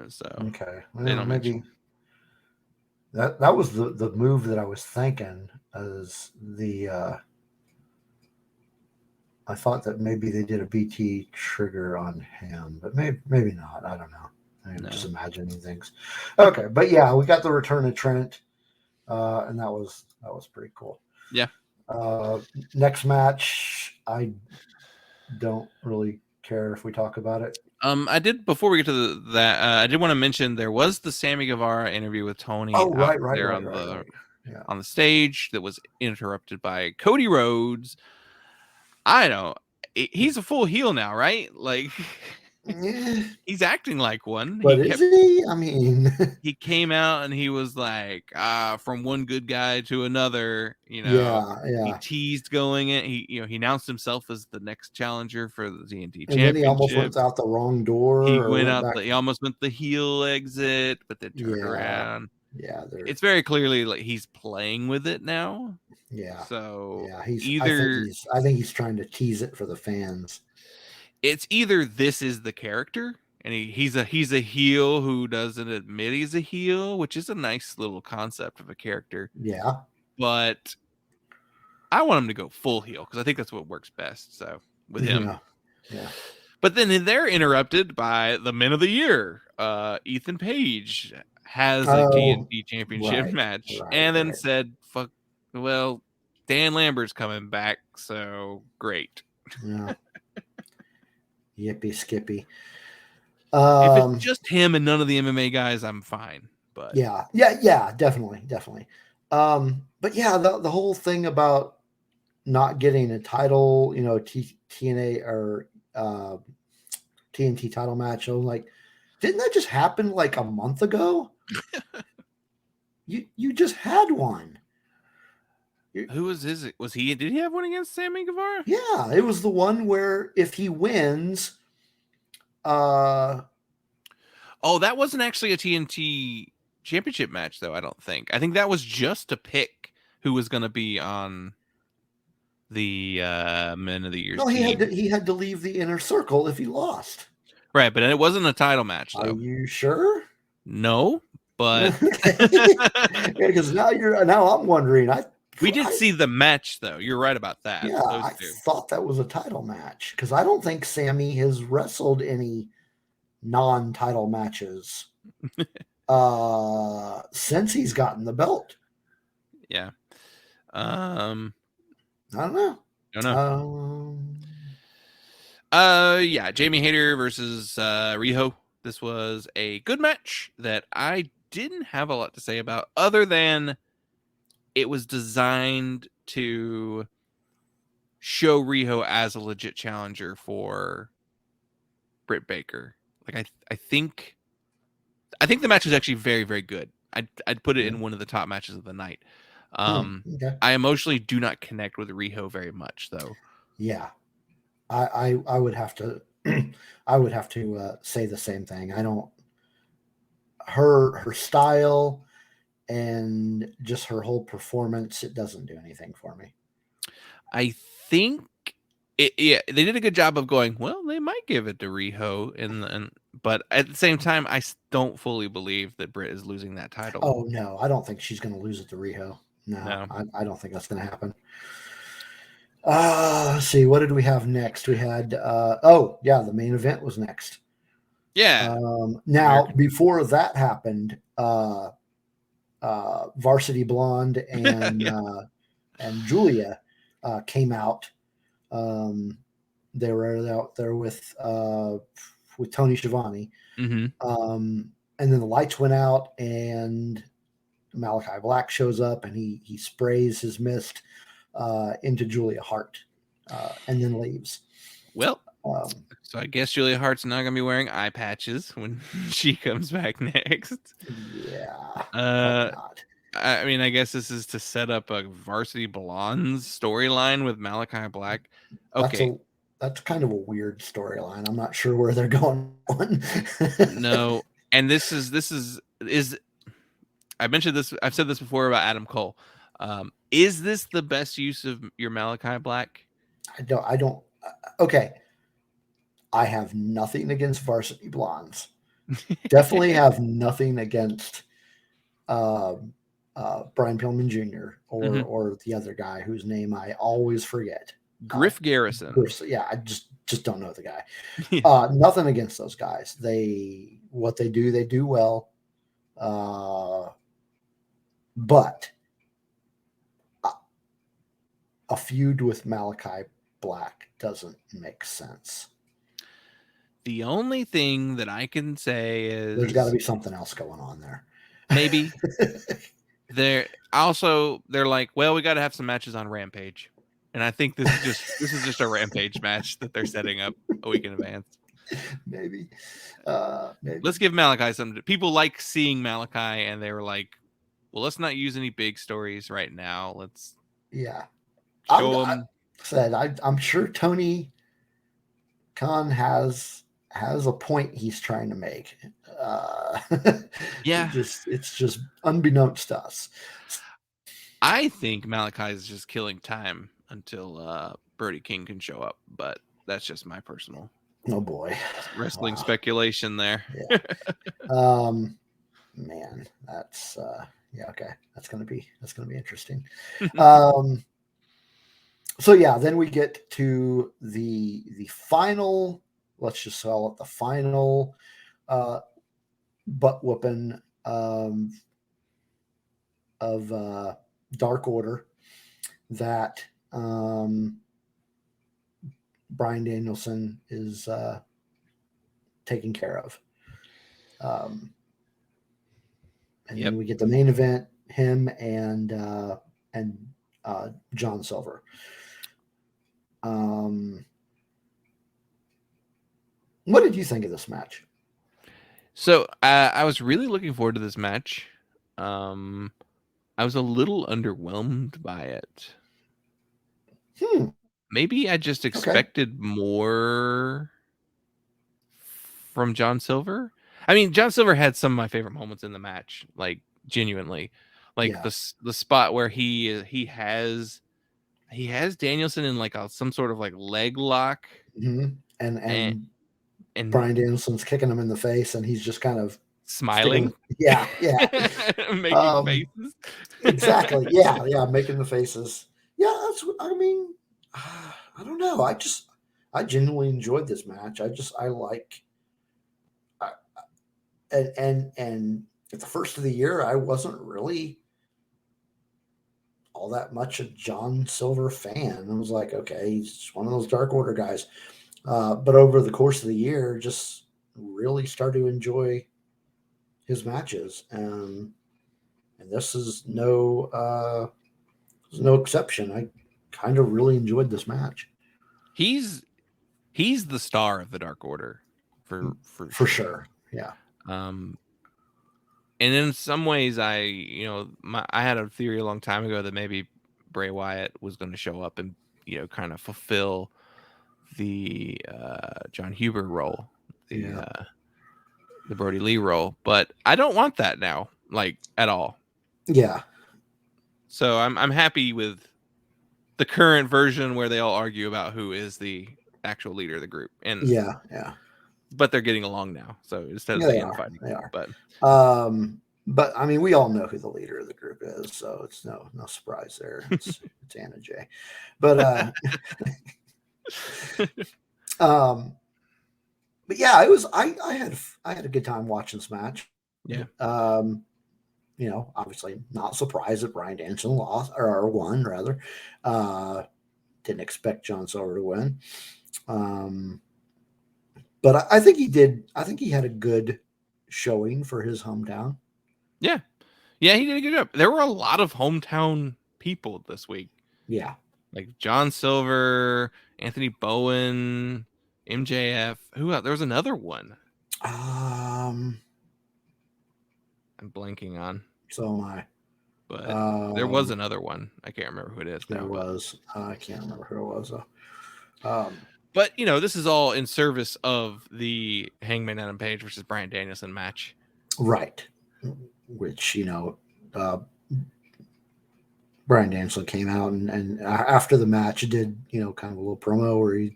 So okay, well, maybe. That was the move that I was thinking as the I thought that maybe they did a BT trigger on him, but maybe not. I don't know. I'm just imagining things. Okay, but yeah, we got the return of Trent, and that was pretty cool. Yeah. Next match, I don't really care if we talk about it. I did before we get to that. I did want to mention there was the Sammy Guevara interview with Tony. Oh, right, on the stage that was interrupted by Cody Rhodes. He's a full heel now, right? Yeah. He's acting like one. But is he? I mean, he came out and he was like, from one good guy to another, Yeah. He teased going in. He announced himself as the next challenger for the TNT Championship. And then he almost went out the wrong door. He almost went the heel exit, but then turned around. Yeah. It's very clearly he's playing with it now. Yeah. So I think he's trying to tease it for the fans. It's either this is the character and he's a heel who doesn't admit he's a heel, which is a nice little concept of a character. Yeah. But I want him to go full heel because I think that's what works best. So with him. Yeah. But then they're interrupted by the Men of the Year. Ethan Page has a TNT Championship match, and then said, "Fuck, well, Dan Lambert's coming back, so great." Yeah. Yippee skippy. If it's just him and none of the MMA guys, I'm fine. But yeah, definitely. But yeah, the whole thing about not getting a title, TNA or TNT title match, I was like, didn't that just happen like a month ago? You just had one. Who was his? Did he have one against Sammy Guevara? Yeah, it was the one where if he wins, oh, that wasn't actually a TNT championship match, though. I don't think. I think that was just to pick who was going to be on the Men of the Year. No, he had to leave the inner circle if he lost. Right, but it wasn't a title match, though. Are you sure? No, but because now I'm wondering. We did see the match, though. You're right about that. Yeah, I thought that was a title match because I don't think Sammy has wrestled any non-title matches since he's gotten the belt. Yeah. I don't know. Yeah, Jamie Hayter versus Riho. This was a good match that I didn't have a lot to say about, other than it was designed to show Riho as a legit challenger for Britt Baker. Like I think the match was actually very, very good. I'd put it in one of the top matches of the night. Okay. I emotionally do not connect with Riho very much, though. Yeah, I would have to I would have to say the same thing. I don't. Her style and just her whole performance, it doesn't do anything for me. I think they did a good job of going, well, they might give it to Riho, but at the same time, I don't fully believe that Britt is losing that title. Oh no, I don't think she's going to lose it to Riho. No. I don't think that's going to happen. Let's see, what did we have next? We had the main event was next. Yeah. Now, before that happened, Varsity Blonde and and Julia came out. They were out there with Tony Schiavone. Mm-hmm. And then the lights went out, and Malachi Black shows up, and he sprays his mist into Julia Hart, and then leaves. Well, so I guess Julia Hart's not going to be wearing eye patches when she comes back next. Yeah. Not. I mean, I guess this is to set up a Varsity Blondes storyline with Malachi Black. Okay. That's kind of a weird storyline. I'm not sure where they're going on. No. And this is I mentioned this. I've said this before about Adam Cole. Is this the best use of your Malachi Black? I don't. Okay. I have nothing against Varsity Blondes. Definitely have nothing against Brian Pillman Jr. or the other guy whose name I always forget. Griff Garrison. Yeah, I just don't know the guy. Nothing against those guys. What they do well. But a feud with Malachi Black doesn't make sense. The only thing that I can say is there's got to be something else going on there. Maybe. They're like, well, we got to have some matches on Rampage. And I think this is just a Rampage match that they're setting up a week in advance. Maybe. Let's give Malachi something. People like seeing Malachi, and they were like, well, let's not use any big stories right now. Let's show them. I'm sure Tony Khan has a point he's trying to make. Yeah. It's just unbeknownst to us. I think Malachi is just killing time until Brody King can show up, but that's just my personal wrestling speculation there. Yeah. Man, that's okay. That's gonna be interesting. So yeah, then we get to the final let's just call it the final butt whooping of Dark Order that Bryan Danielson is taking care of. And then we get the main event, him and John Silver. What did you think of this match? So I was really looking forward to this match. I was a little underwhelmed by it. Maybe I just expected more from John Silver. I mean, John Silver had some of my favorite moments in the match, like genuinely, like the spot where he has Danielson in like some sort of like leg lock, and Bryan Danielson's kicking him in the face, and he's just kind of smiling. Making faces. Exactly. Yeah, making the faces. Yeah, that's. I mean, I don't know. I genuinely enjoyed this match. I like. And at the first of the year, I wasn't really all that much a John Silver fan. I was like, okay, he's one of those Dark Order guys. But over the course of the year, just really started to enjoy his matches. And this is no exception. I kind of really enjoyed this match. He's the star of the Dark Order for sure. Yeah. And in some ways, I had a theory a long time ago that maybe Bray Wyatt was going to show up and kind of fulfill the John Huber role, the Brody Lee role, but I don't want that now, like at all. Yeah. So I'm happy with the current version where they all argue about who is the actual leader of the group, and but they're getting along now. So instead of they are. But I mean, we all know who the leader of the group is, so it's no surprise there. It's Anna Jay. But but yeah, it was. I had a good time watching this match. Yeah. Obviously not surprised that Bryan Danielson lost or won rather. Didn't expect John Silver to win. But I think he did. I think he had a good showing for his hometown. Yeah, he did a good job. There were a lot of hometown people this week. Yeah, like John Silver, Anthony Bowen, MJF. Who else? There was another one. I'm blanking on. So am I. But there was another one. I can't remember who it is now. There was. I can't remember who it was though. But this is all in service of the Hangman Adam Page versus Bryan Danielson match, right? Which Bryan Danielson came out and after the match did kind of a little promo where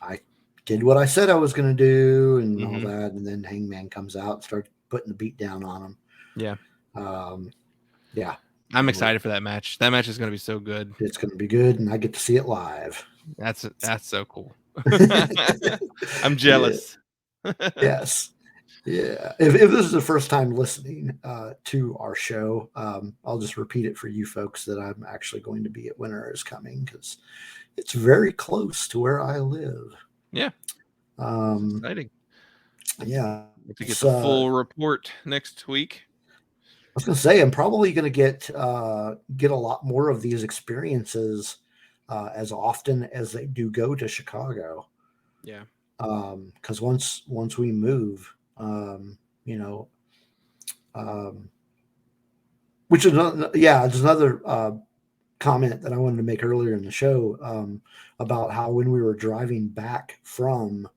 I did what I said I was going to do and all that, and then Hangman comes out and starts putting the beat down on him. Yeah. Yeah. I'm excited for that match. That match is going to be so good. It's going to be good, and I get to see it live. That's so cool. I'm jealous. Yes. Yeah. If this is the first time listening to our show, I'll just repeat it for you folks that I'm actually going to be at Winter is Coming because it's very close to where I live. Yeah. Exciting. Yeah. To get the full report next week. I was going to say, I'm probably going to get a lot more of these experiences as often as they do go to Chicago. Yeah. Because once we move, which is there's another comment that I wanted to make earlier in the show about how when we were driving back from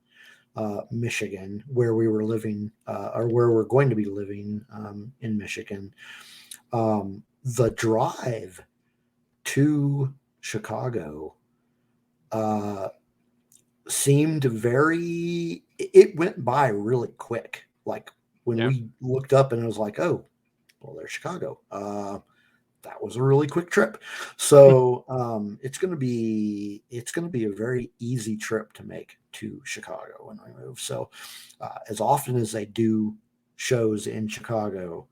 Michigan, where we were living or where we're going to be living in Michigan, the drive to Chicago seemed it went by really quick. Like when we looked up and it was like, oh, well, there's Chicago. that was a really quick trip. So it's going to be a very easy trip to make to Chicago when we move. So as often as they do shows in Chicago,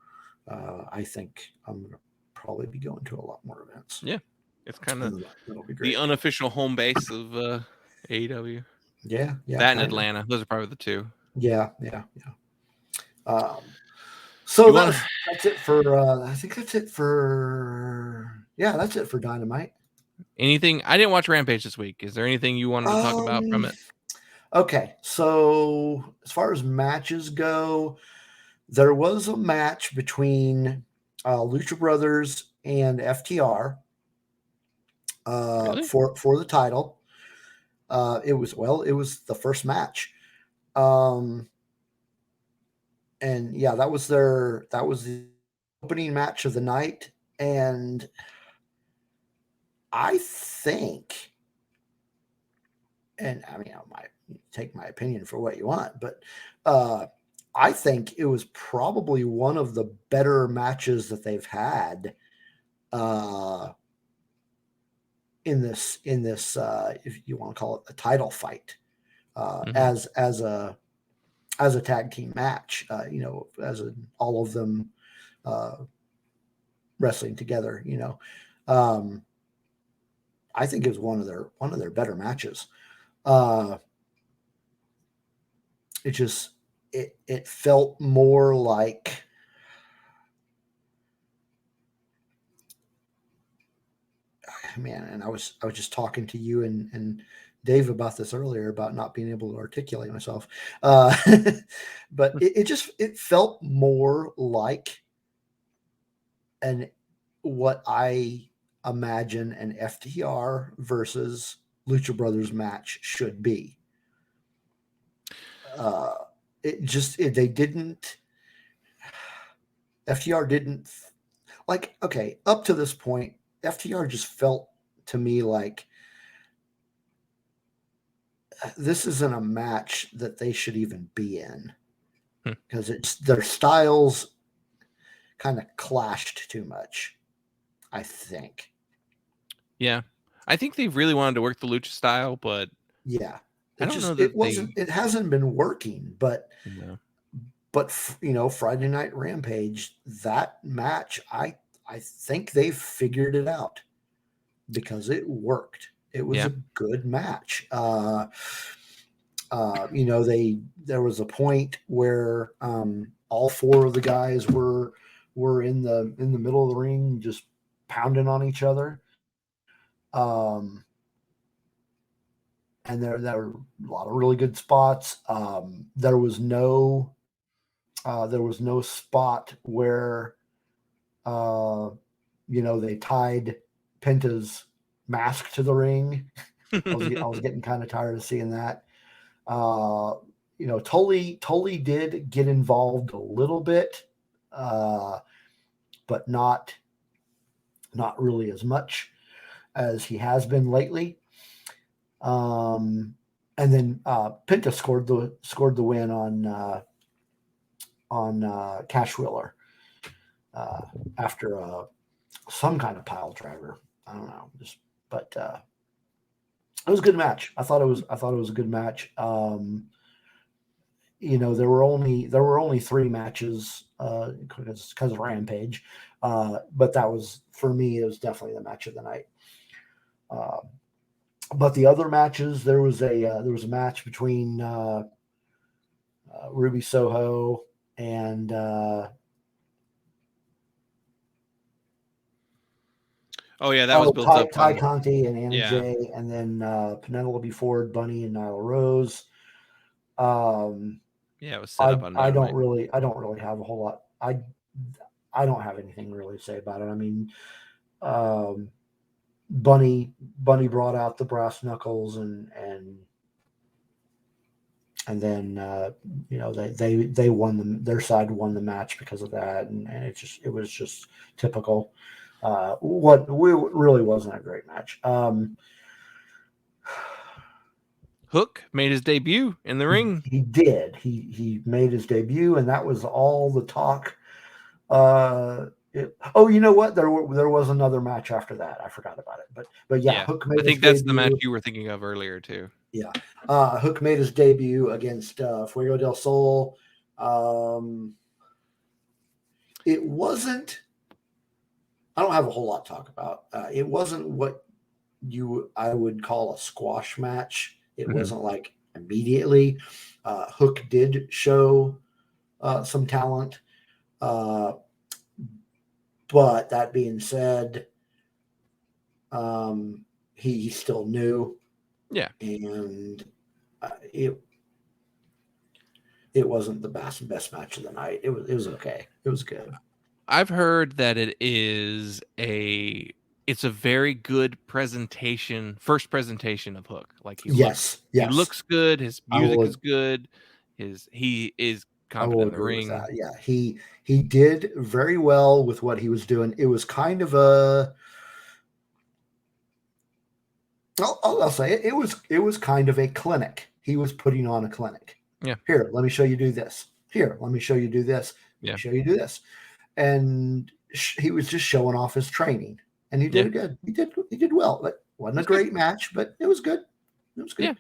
I think I'm going to probably be going to a lot more events. Yeah, it's kind of that'll be the great. unofficial home base of AEW. Yeah, That and Atlanta. Those are probably the two. Yeah. So wanna- that's it for. I think that's it for. Yeah, that's it for Dynamite. Anything? I didn't watch Rampage this week. Is there anything you wanted to talk about from it? Okay, so as far as matches go, there was a match between Lucha Brothers and FTR Really? for the title. It was the first match, and yeah, that was the opening match of the night, and I think, and I mean, I might take my opinion for what you want, but I think it was probably one of the better matches that they've had in this if you want to call it a title fight as a tag team match, all of them wrestling together. I think it was one of their better matches. It felt more like and I was just talking to you and Dave about this earlier about not being able to articulate myself. But it felt more like what I imagine an FTR versus Lucha Brothers match should be. FTR didn't up to this point, FTR just felt to me like this isn't a match that they should even be in, because their styles kind of clashed too much, I think. Yeah, I think they really wanted to work the lucha style, but yeah, it hasn't been working. But no. But Friday Night Rampage, that match, I think they figured it out because it worked. It was a good match. There was a point where all four of the guys were in the middle of the ring just pounding on each other. And there were a lot of really good spots. There was no spot where they tied Penta's mask to the ring. I was getting kind of tired of seeing that. Tully did get involved a little bit, but not really as much as he has been lately. And then Penta scored the win on Cash Wheeler after some kind of pile driver. I don't know, but it was a good match. I thought it was a good match. There were only 3 matches because of Rampage, but that was, for me, it was definitely the match of the night. But the other matches, there was a match between Ruby Soho and that was built up. Ty Conti and Anna Jay, and then Penelope Ford, Bunny, and Nyla Rose. It was set up on I don't really have a whole lot. I don't have anything really to say about it. I mean, Bunny brought out the brass knuckles, and then they won them. Their side won the match because of that, and it was just typical. What really wasn't a great match. Hook made his debut in the ring. He did. He made his debut, and that was all the talk You know what? There was another match after that. I forgot about it. But yeah, Hook made I think his that's the match debut. you were thinking of earlier too. Yeah, Hook made his debut against Fuego del Sol. It wasn't. I don't have a whole lot to talk about. It wasn't what I would call a squash match. It wasn't like immediately. Hook did show some talent. But that being said, he's still new. Yeah. And it wasn't the best match of the night. It was okay. It was good. I've heard that it's a very good presentation, first presentation of Hook. Like he looks good, his music is good, he is confident in the ring. With that. Yeah, he did very well with what he was doing. It was kind of I'll say it. It was kind of a clinic. He was putting on a clinic. Yeah. Here, let me show you do this. Here, let me show you do this. Let me show you do this. And he was just showing off his training, and he did good. He did well. It wasn't a great match, but it was good. It was good.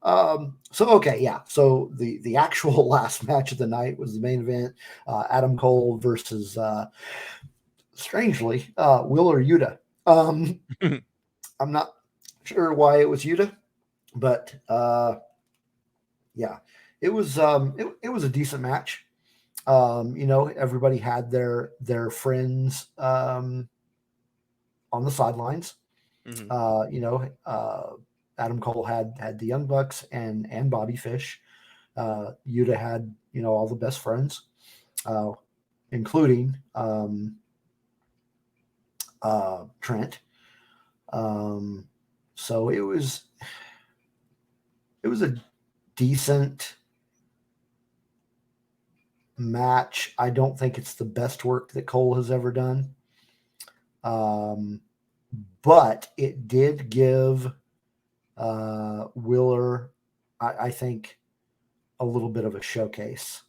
Yeah. So the actual last match of the night was the main event. Adam Cole versus strangely Wheeler Yuta. I'm not sure why it was Yuta, but yeah, it was it was a decent match. Everybody had their friends on the sidelines. Adam Cole had the Young Bucks and Bobby Fish. Yuta had all the best friends, including Trent. So it was a decent match. I don't think it's the best work that Cole has ever done. But it did give Wheeler, I think, a little bit of a showcase.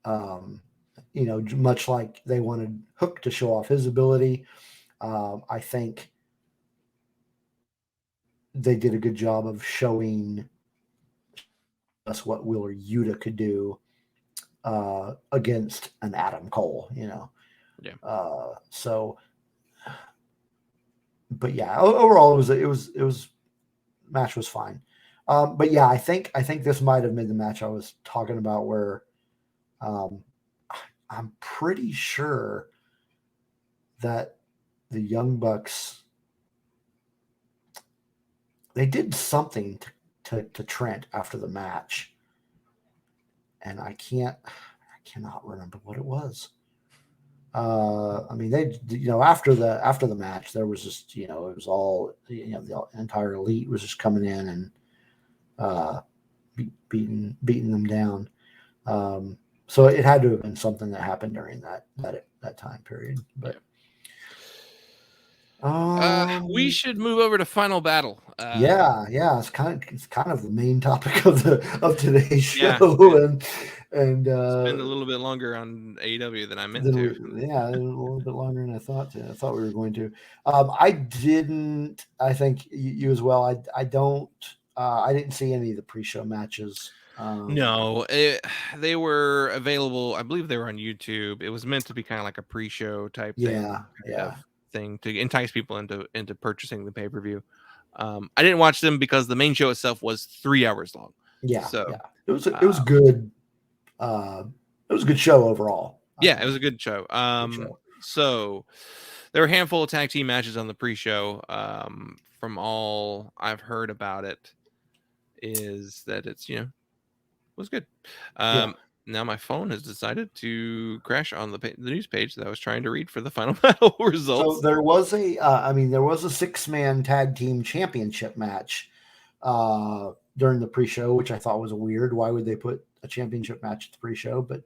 Much like they wanted Hook to show off his ability, I think they did a good job of showing us what Wheeler Yuta could do against an Adam Cole, Yeah. But yeah, overall it was match was fine. But yeah, I think this might have been the match I was talking about where I'm pretty sure that the Young Bucks, they did something to Trent after the match, and I cannot remember what it was. They after the match there was just it was all the entire elite was just coming in and beating them down. So it had to have been something that happened during that time period. But we should move over to Final Battle. It's kind of the main topic of today's show, and spend a little bit longer on AEW than I meant to. A little bit longer than I thought we were going to. I didn't. I think you as well. I don't. I didn't see any of the pre-show matches. No, they were available. I believe they were on YouTube. It was meant to be kind of like a pre-show type thing to entice people into purchasing the pay-per-view. I didn't watch them because the main show itself was 3 hours long. It was good. It was a good show overall. It was a good show. So there were a handful of tag team matches on the pre-show. From all I've heard about it, is that it's was good. Now my phone has decided to crash on the news page that I was trying to read for the Final Battle results. So there was a 6-man tag team championship match during the pre-show, which I thought was weird. Why would they put a championship match at the pre-show? But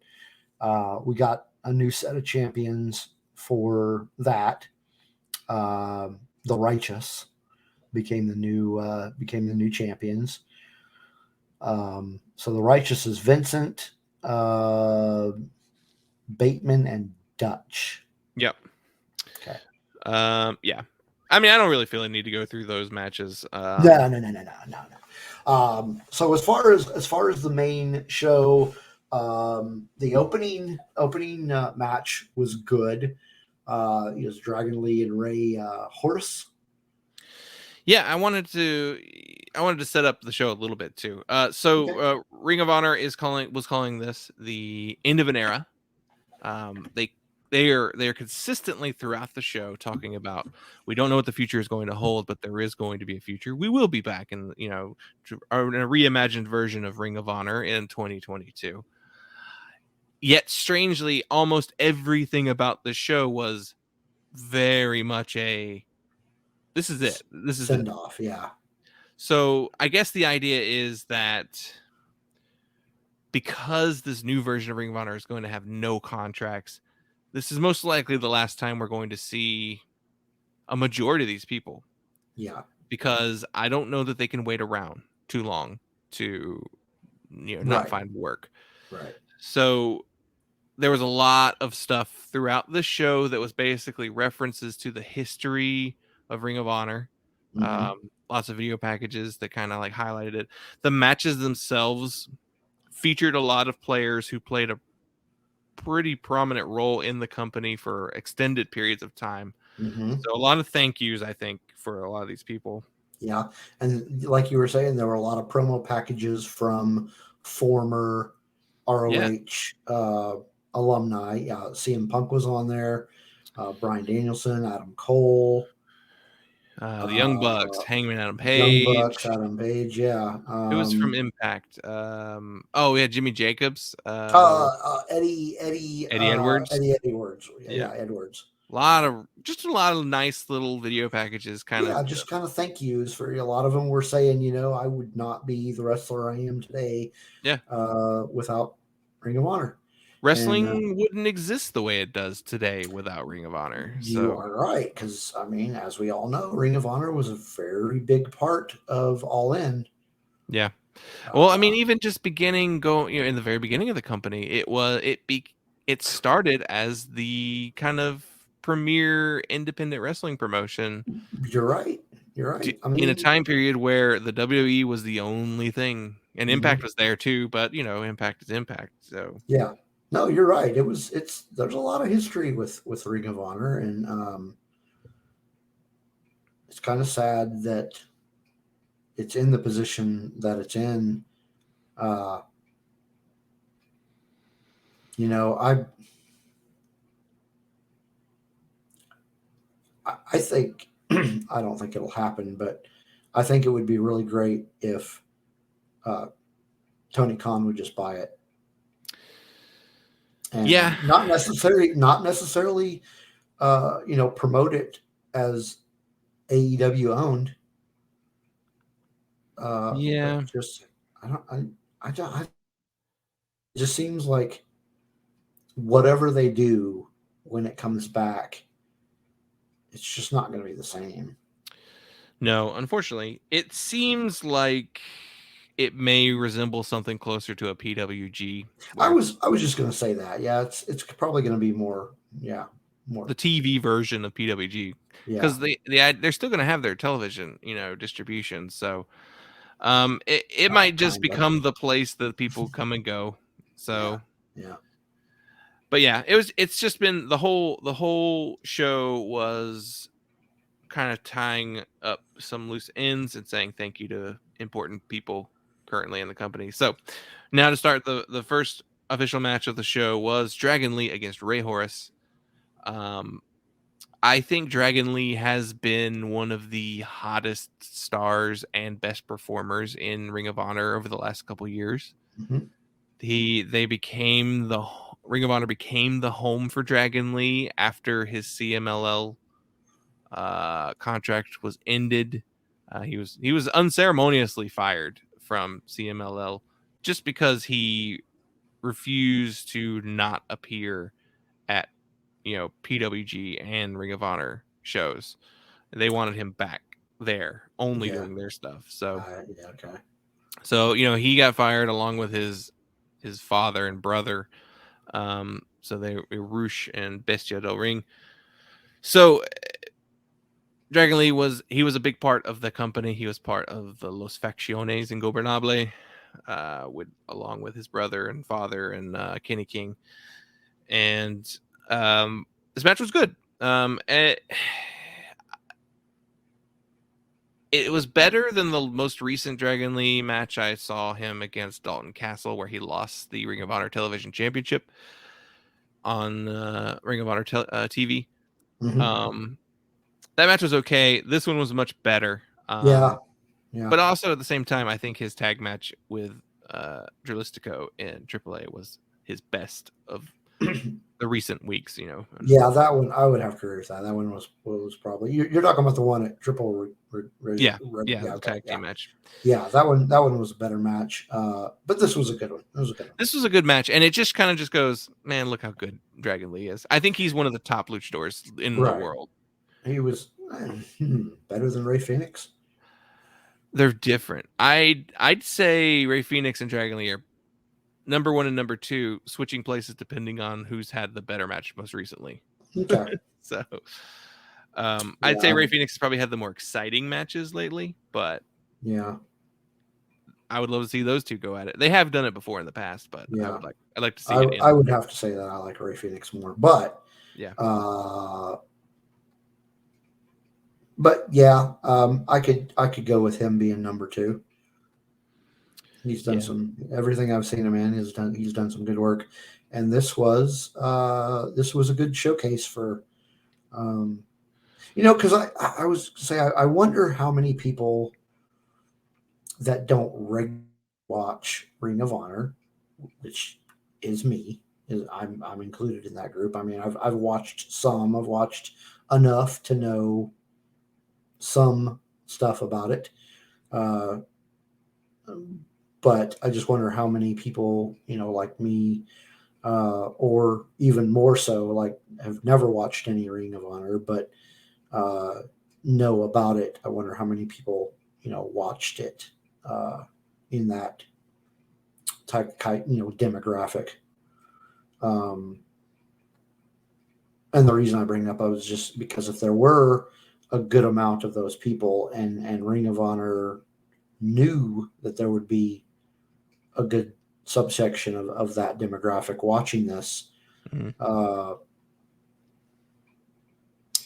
we got a new set of champions for that. The Righteous became the new champions. So the Righteous is Vincent, Bateman, and Dutch. Yep. Okay. Yeah. I mean, I don't really feel a need to go through those matches. No. So as far as the main show, the opening match was good. It was Dragon Lee and Ray Horus. Yeah, I wanted to set up the show a little bit too. Ring of Honor was calling this the end of an era. They are consistently throughout the show talking about, we don't know what the future is going to hold, but there is going to be a future. We will be back in in a reimagined version of Ring of Honor in 2022. Yet strangely, almost everything about the show was very much this is it. This is send it. off, yeah. So I guess the idea is that because this new version of Ring of Honor is going to have no contracts, this is most likely the last time we're going to see a majority of these people. Yeah. Because I don't know that they can wait around too long to not find work. Right. So there was a lot of stuff throughout the show that was basically references to the history of Ring of Honor. Lots of video packages that kind of like highlighted it. The matches themselves featured a lot of players who played a pretty prominent role in the company for extended periods of time. So a lot of thank yous, I think, for a lot of these people. Yeah. And like you were saying, there were a lot of promo packages from former ROH alumni. CM Punk was on there. Bryan Danielson, Adam Cole. The Young Bucks, Hangman Adam Page. Young Bucks, Adam Page, yeah. Who was from Impact? Jimmy Jacobs. Eddie Edwards. Eddie Edwards. Yeah, Edwards. A lot of nice little video packages, kind of thank yous for a lot of them were saying, I would not be the wrestler I am today. Yeah. Without Ring of Honor. Wrestling wouldn't exist the way it does today without Ring of Honor. You are right, because as we all know, Ring of Honor was a very big part of All In. Yeah. Well, even just in the very beginning of the company, it started as the kind of premier independent wrestling promotion. You're right. In a time period where the WWE was the only thing, and Impact was there too, but Impact is Impact. So yeah. No, you're right. There's a lot of history with Ring of Honor, and it's kind of sad that it's in the position that it's in. I think I don't think it'll happen, but I think it would be really great if Tony Khan would just buy it. And not necessarily promote it as AEW owned. It just seems like whatever they do when it comes back, it's just not going to be the same. No, unfortunately, it seems like it may resemble something closer to a PWG. I was just going to say that. Yeah, it's probably going to be more the TV version of PWG, because they're still going to have their television, distribution. So it might just become the place that people come and go. So yeah. But yeah, it's just been the whole show was kind of tying up some loose ends and saying thank you to important people currently in the company. So now to start, the first official match of the show was Dragon Lee against Ray Horus. I think Dragon Lee has been one of the hottest stars and best performers in Ring of Honor over the last couple years. Ring of Honor became the home for Dragon Lee after his CMLL contract was ended. He was unceremoniously fired from CMLL just because he refused to not appear at PWG and Ring of Honor shows. They wanted him back there only doing their stuff. So okay. So he got fired along with his father and brother. So they were Rush and Bestia del Ring. So Dragon Lee was a big part of the company. He was part of the Los Facciones Ingobernable, along with his brother and father and Kenny King. And this match was good. It was better than the most recent Dragon Lee match I saw him against Dalton Castle, where he lost the Ring of Honor Television Championship on Ring of Honor TV. Mm-hmm. That match was okay. This one was much better. Yeah. But also at the same time, I think his tag match with Drilistico in AAA was his best of the recent weeks. Yeah, that one I would have to agree with that. That one was probably you're talking about the one at Triple. The tag team match. Yeah, that one was a better match. But this was a good one. This was a good match, and it just kind of just goes, man, look how good Dragon Lee is. I think he's one of the top luchadors in the world. He was better than Ray Phoenix. They're different. I'd say Ray Phoenix and Dragon Lee are number 1 and number 2, switching places depending on who's had the better match most recently. Okay. So I'd say Ray Phoenix has probably had the more exciting matches lately, but yeah, I would love to see those two go at it. They have done it before in the past, but I'd like to see it. I would have to say that I like Ray Phoenix more, but yeah. I could go with him being number 2. He's done everything I've seen him in. He's done some good work, and this was a good showcase for, because I was say I wonder how many people that don't regularly watch Ring of Honor, which is me, I'm included in that group. I mean, I've watched some. I've watched enough to know some stuff about it. But I just wonder how many people, like me, or even more so, like have never watched any Ring of Honor, but know about it. I wonder how many people, watched it in that type, demographic. And the reason I bring it up, I was just because if there were a good amount of those people and Ring of Honor knew that there would be a good subsection of that demographic watching this,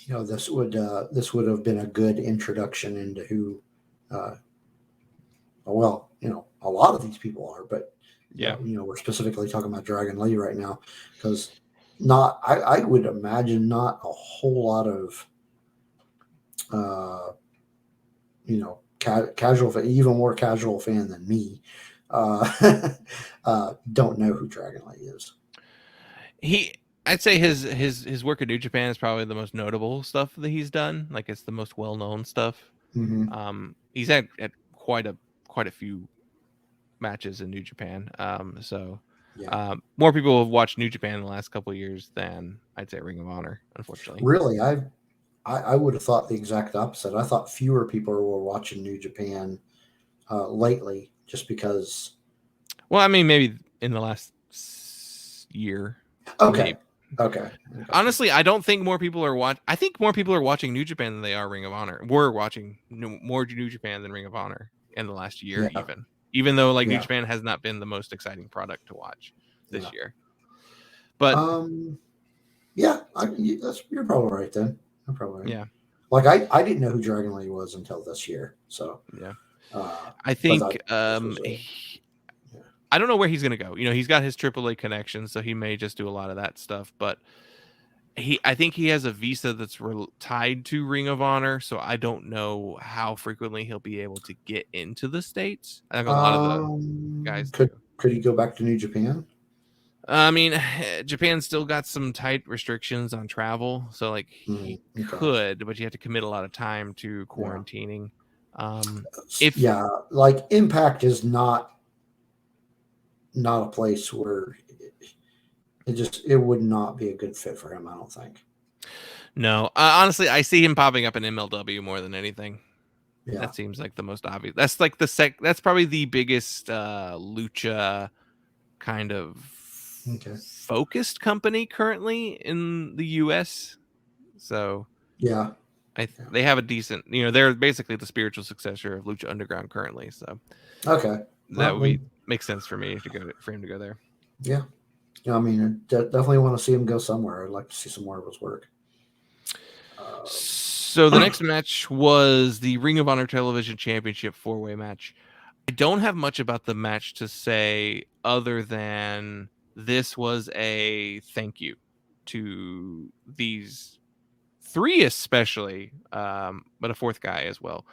this would have been a good introduction into who, a lot of these people are, but we're specifically talking about Dragon Lee right now because I would imagine not a whole lot of, casual, even more casual fan than me, don't know who Dragon Lee is. I'd say his work at New Japan is probably the most notable stuff that he's done. Like it's the most well-known stuff. Mm-hmm. He's had quite a few matches in New Japan. More people have watched New Japan in the last couple of years than I'd say Ring of Honor, unfortunately. Really, I would have thought the exact opposite. I thought fewer people were watching New Japan lately, just because. Well, I mean, maybe in the last year. Okay. Maybe. Okay. Honestly, I don't think more people are watching. I think more people are watching New Japan than they are Ring of Honor. We're watching more New Japan than Ring of Honor in the last year, even though New Japan has not been the most exciting product to watch this year. But you're probably right then. I'm probably right. Yeah. Like I didn't know who Dragon Lee was until this year. So yeah. I think I don't know where he's going to go. He's got his AAA connections, so he may just do a lot of that stuff. But I think he has a visa that's tied to Ring of Honor, so I don't know how frequently he'll be able to get into the States. I think a lot of the guys could he go back to New Japan? I mean, Japan's still got some tight restrictions on travel, so he could, but you have to commit a lot of time to quarantining. Impact is not a place where it would not be a good fit for him, I don't think. No, honestly, I see him popping up in MLW more than anything. Yeah. That seems like the most obvious. That's like that's probably the biggest lucha kind of focused company currently in the U.S. So Yeah. they have a decent, they're basically the spiritual successor of Lucha Underground currently. So Okay. that would make sense for me for him to go there. Yeah. I mean, definitely want to see him go somewhere. I'd like to see some more of his work. So the next match was the Ring of Honor Television Championship 4-way match. I don't have much about the match to say other than this was a thank you to these three especially, but a fourth guy as well.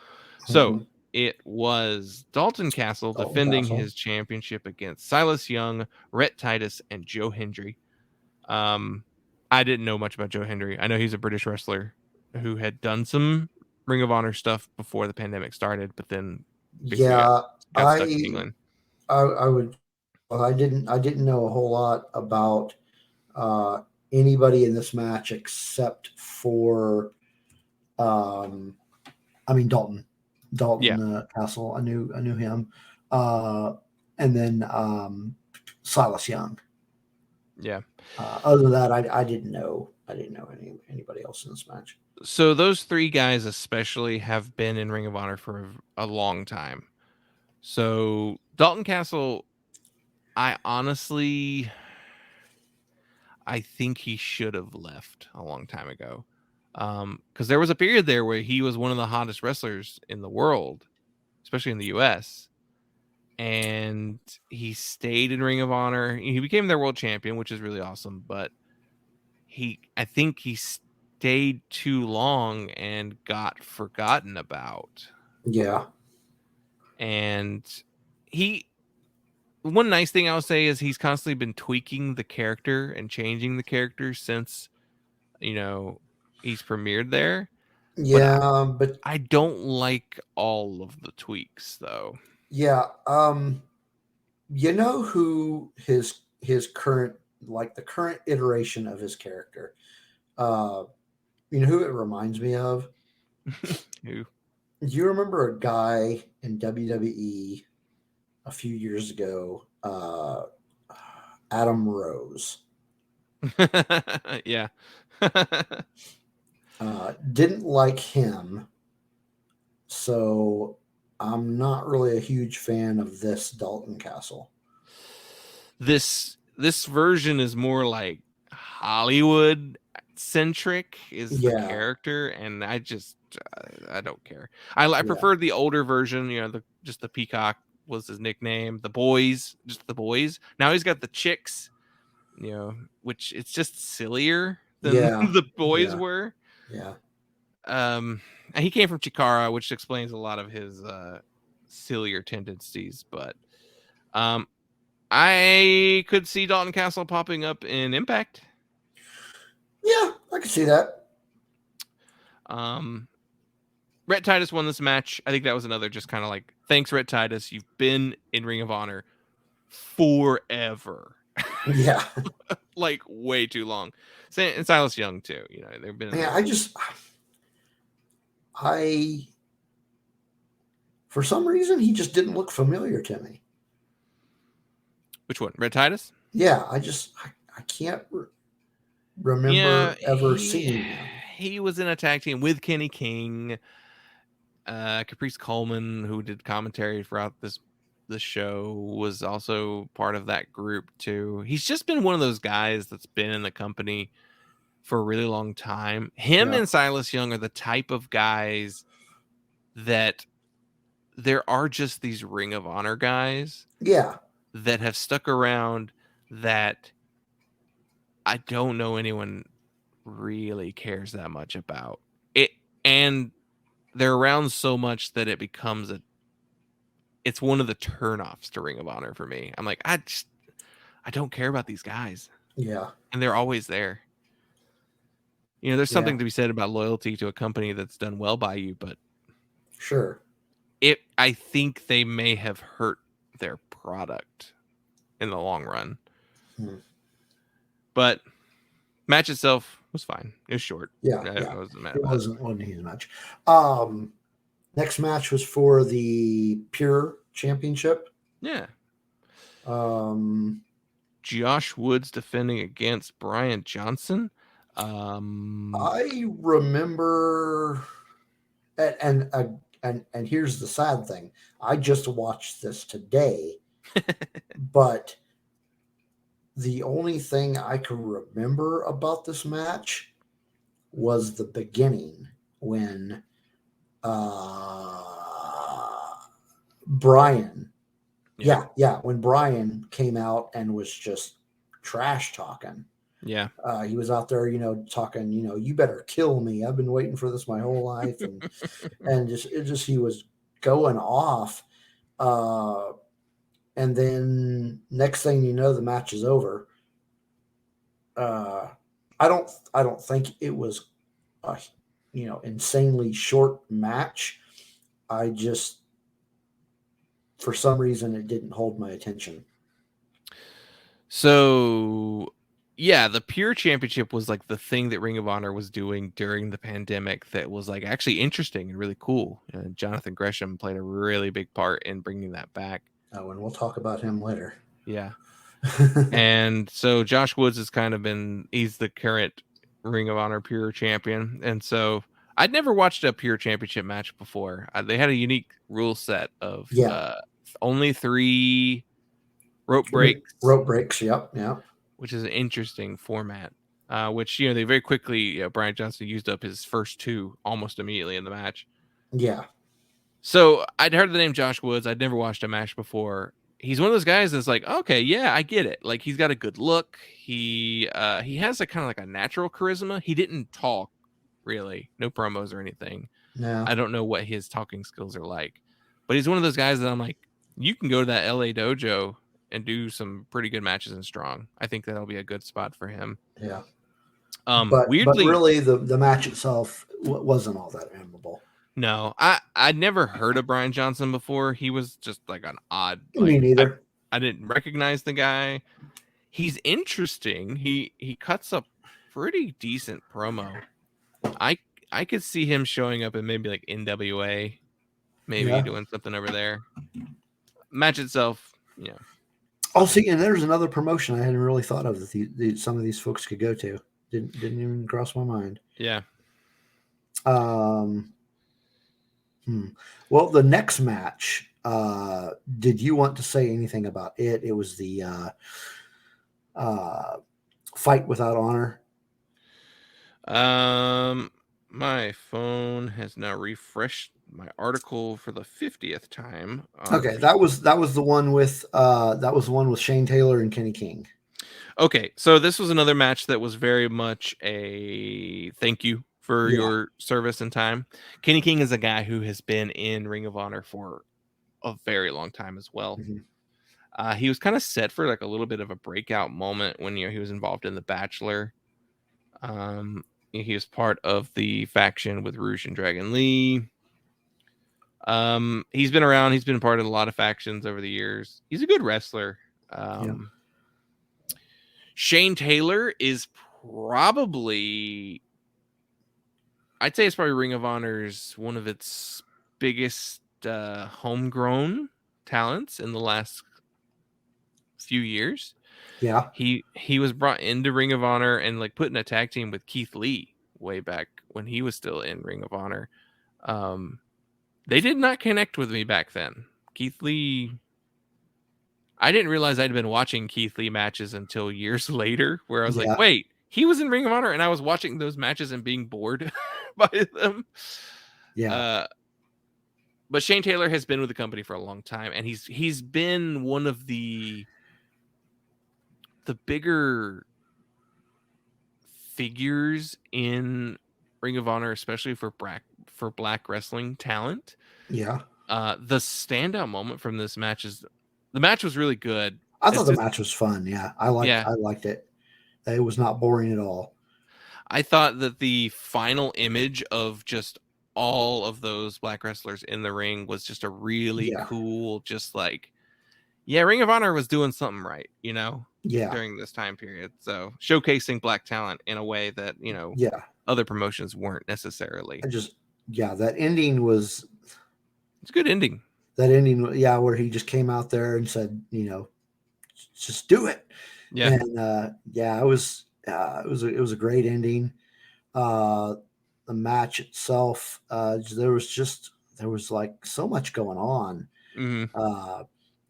So it was Dalton Castle defending his championship against Silas Young, Rhett Titus, and Joe Hendry. I didn't know much about Joe Hendry. I know he's a British wrestler who had done some Ring of Honor stuff before the pandemic started, but then got stuck in England. I didn't know a whole lot about anybody in this match except for Dalton Castle. I knew him, and then Silas Young. Yeah. Other than that, I didn't know anybody else in this match. So those three guys especially have been in Ring of Honor for a long time. So Dalton Castle, I think he should have left a long time ago. Because there was a period there where he was one of the hottest wrestlers in the world, especially in the US. And he stayed in Ring of Honor. He became their world champion, which is really awesome. But I think he stayed too long and got forgotten about. Yeah. And one nice thing I'll say is he's constantly been tweaking the character and changing the character since, he's premiered there. Yeah, but I don't like all of the tweaks though. Yeah. You know who his current, like the current iteration of his character, you know who it reminds me of? Who? Do you remember a guy in WWE a few years ago, Adam Rose? Yeah. Didn't like him, so I'm not really a huge fan of this Dalton Castle. This version is more like Hollywood centric is the character, and I just I don't care. I prefer the older version. Just the Peacock was his nickname. The boys, just the boys. Now he's got the chicks, which it's just sillier than the boys were. Yeah. And he came from Chikara, which explains a lot of his sillier tendencies. But I could see Dalton Castle popping up in Impact. Yeah, I could see that. Rhett Titus won this match. I think that was another just kind of like, thanks, Rhett Titus. You've been in Ring of Honor forever. Yeah. Like way too long. And Silas Young too. They've been. For some reason, he just didn't look familiar to me. Which one? Rhett Titus? Yeah, I can't remember ever seeing him. He was in a tag team with Kenny King, Caprice Coleman, who did commentary throughout this show, was also part of that group too. He's just been one of those guys that's been in the company for a really long time. Him and Silas Young are the type of guys that there are just these Ring of Honor guys. Yeah. That have stuck around that I don't know anyone really cares that much about it, and they're around so much that it becomes it's one of the turnoffs to Ring of Honor for me. I'm like, I don't care about these guys. Yeah. And they're always there. There's something to be said about loyalty to a company that's done well by you, but sure. I think they may have hurt their product in the long run. But match itself was fine. It was short. Yeah. It wasn't a huge match. Next match was for the Pure Championship. Yeah. Josh Woods defending against Brian Johnson. I remember, and here's the sad thing. I just watched this today, but the only thing I can remember about this match was the beginning when Brian, when Brian came out and was just trash talking. Yeah. He was out there, talking, you better kill me. I've been waiting for this my whole life. And he was going off. And then next thing you know, the match is over. I don't think it was a, insanely short match. I just, for some reason, it didn't hold my attention. So, yeah, the Pure Championship was like the thing that Ring of Honor was doing during the pandemic that was like actually interesting and really cool. Jonathan Gresham played a really big part in bringing that back. Oh, and we'll talk about him later. Yeah. And so Josh Woods has kind of he's the current Ring of Honor Pure Champion. And so I'd never watched a Pure Championship match before. They had a unique rule set of only 3 rope breaks. Rope breaks, yep. Which is an interesting format. Which, they very quickly, Brian Johnson used up his first 2 almost immediately in the match. Yeah. So I'd heard the name Josh Woods. I'd never watched a match before. He's one of those guys that's like, okay, yeah, I get it. Like, he's got a good look. He has a kind of like a natural charisma. He didn't talk, really. No promos or anything. No. I don't know what his talking skills are like. But he's one of those guys that I'm like, you can go to that LA dojo and do some pretty good matches in Strong. I think that'll be a good spot for him. Yeah. Weirdly, but really, the match itself wasn't all that memorable. No, I'd never heard of Brian Johnson before. He was just like an odd. Me neither. I didn't recognize the guy. He's interesting. He cuts a pretty decent promo. I could see him showing up in maybe like NWA, maybe doing something over there. Match itself, Oh, see, and there's another promotion I hadn't really thought of that some of these folks could go to. Didn't even cross my mind. Yeah. Well, the next match, did you want to say anything about it? It was the Fight Without Honor. My phone has now refreshed my article for the 50th time. Okay, that was the one with Shane Taylor and Kenny King. Okay, so this was another match that was very much a thank you for your service and time. Kenny King is a guy who has been in Ring of Honor for a very long time as well. Mm-hmm. He was kind of set for like a little bit of a breakout moment when he was involved in The Bachelor. He was part of the faction with Rouge and Dragon Lee. He's been around. He's been part of a lot of factions over the years. He's a good wrestler. Shane Taylor is probably, I'd say it's probably Ring of Honor's one of its biggest homegrown talents in the last few years. Yeah. He was brought into Ring of Honor and like put in a tag team with Keith Lee way back when he was still in Ring of Honor. They did not connect with me back then. Keith Lee, I didn't realize I'd been watching Keith Lee matches until years later, where I was like, wait, he was in Ring of Honor and I was watching those matches and being bored by them. Yeah. But Shane Taylor has been with the company for a long time, and he's been one of the bigger figures in Ring of Honor, especially for black wrestling talent. Yeah. The standout moment from this match is the match was really good. I thought the match was fun. Yeah. I liked it. It was not boring at all. I thought that the final image of just all of those black wrestlers in the ring was just a really cool, just like, Ring of Honor was doing something right, during this time period. So showcasing black talent in a way that, other promotions weren't necessarily. That ending was, it's a good ending. That ending, where he just came out there and said, just do it. Yeah. And it was a great ending. The match itself, there was like so much going on. Hmm.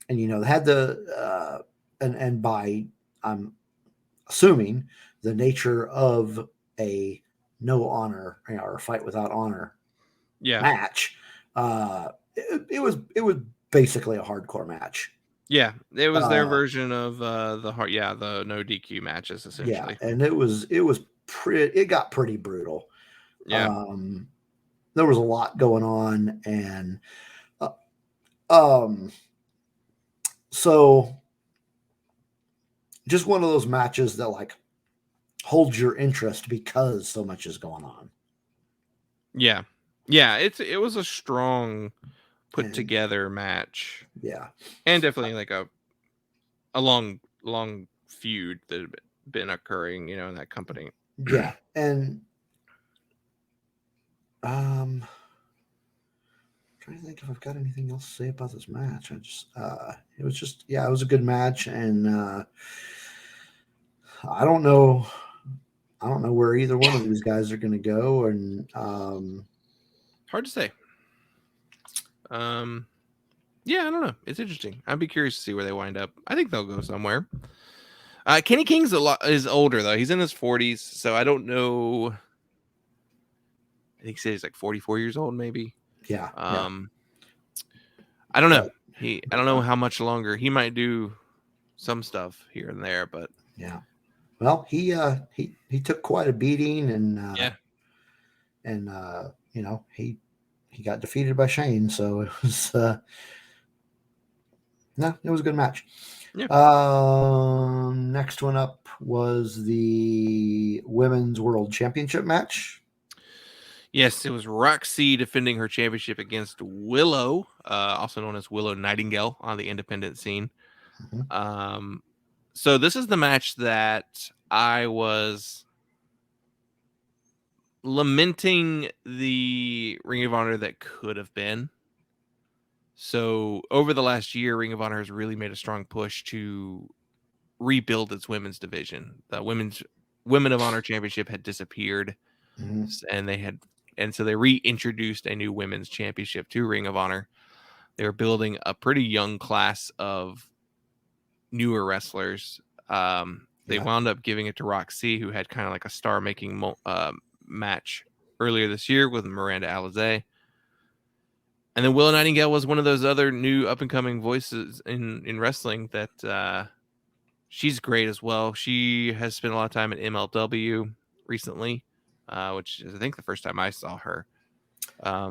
And they had the and by I'm assuming the nature of a no honor or a fight without honor Yeah. match, it was basically a hardcore match. Yeah. It was their version of the no DQ matches essentially. Yeah, and it got pretty brutal. Yeah. There was a lot going on, and so just one of those matches that like holds your interest because so much is going on. Yeah. Yeah. It was a strong put together match. Yeah. And definitely like a long feud that had been occurring, in that company. Yeah. And trying to think if I've got anything else to say about this match. It was a good match, and I don't know where either one of these guys are going to go, and hard to say. Yeah, I don't know. It's interesting. I'd be curious to see where they wind up. I think they'll go somewhere. Kenny King's is older though. He's in his 40s, so I don't know. I think he said he's like 44 years old, maybe. Yeah. I don't know. I don't know how much longer he might do some stuff here and there, but yeah. Well, he took quite a beating, and he got defeated by Shane, so it was it was a good match. Yeah. Next one up was the Women's World Championship match. Yes, it was Roxy defending her championship against Willow, also known as Willow Nightingale on the independent scene. Mm-hmm. So this is the match that I was lamenting the Ring of Honor that could have been. So over the last year, Ring of Honor has really made a strong push to rebuild its women's division. The Women of Honor Championship had disappeared, Mm-hmm. and so they reintroduced a new women's championship to Ring of Honor. They were building a pretty young class of newer wrestlers. They wound up giving it to Roxy, who had kind of like a star-making match earlier this year with Miranda Alizé. And then Willow Nightingale was one of those other new up-and-coming voices in wrestling that she's great as well. She has spent a lot of time at MLW recently, which is, I think, the first time I saw her. I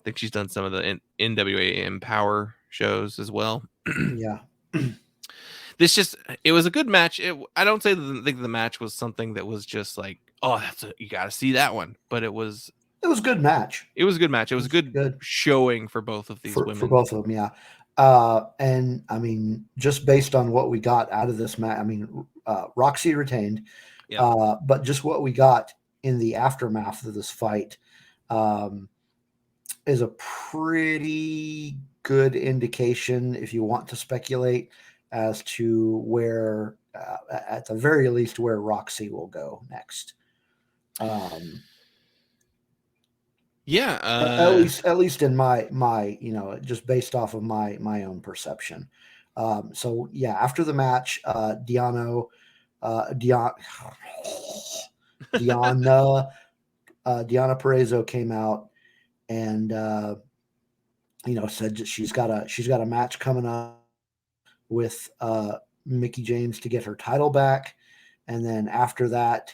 think she's done some of the NWA Empower shows as well. Yeah. It was a good match. I don't think the match was something that was just like, oh, you got to see that one. But it was a good match. It was a good match. It was a good showing for both of these women. For both of them, yeah. And I mean, just based on what we got out of this match, I mean, Roxy retained, but just what we got in the aftermath of this fight is a pretty good indication, if you want to speculate, as to where, at the very least, where Roxy will go next. At least in my just based off of my own perception. So yeah, after the match, Diana Perezzo came out and said that she's got a match coming up with Mickie James to get her title back, and then after that,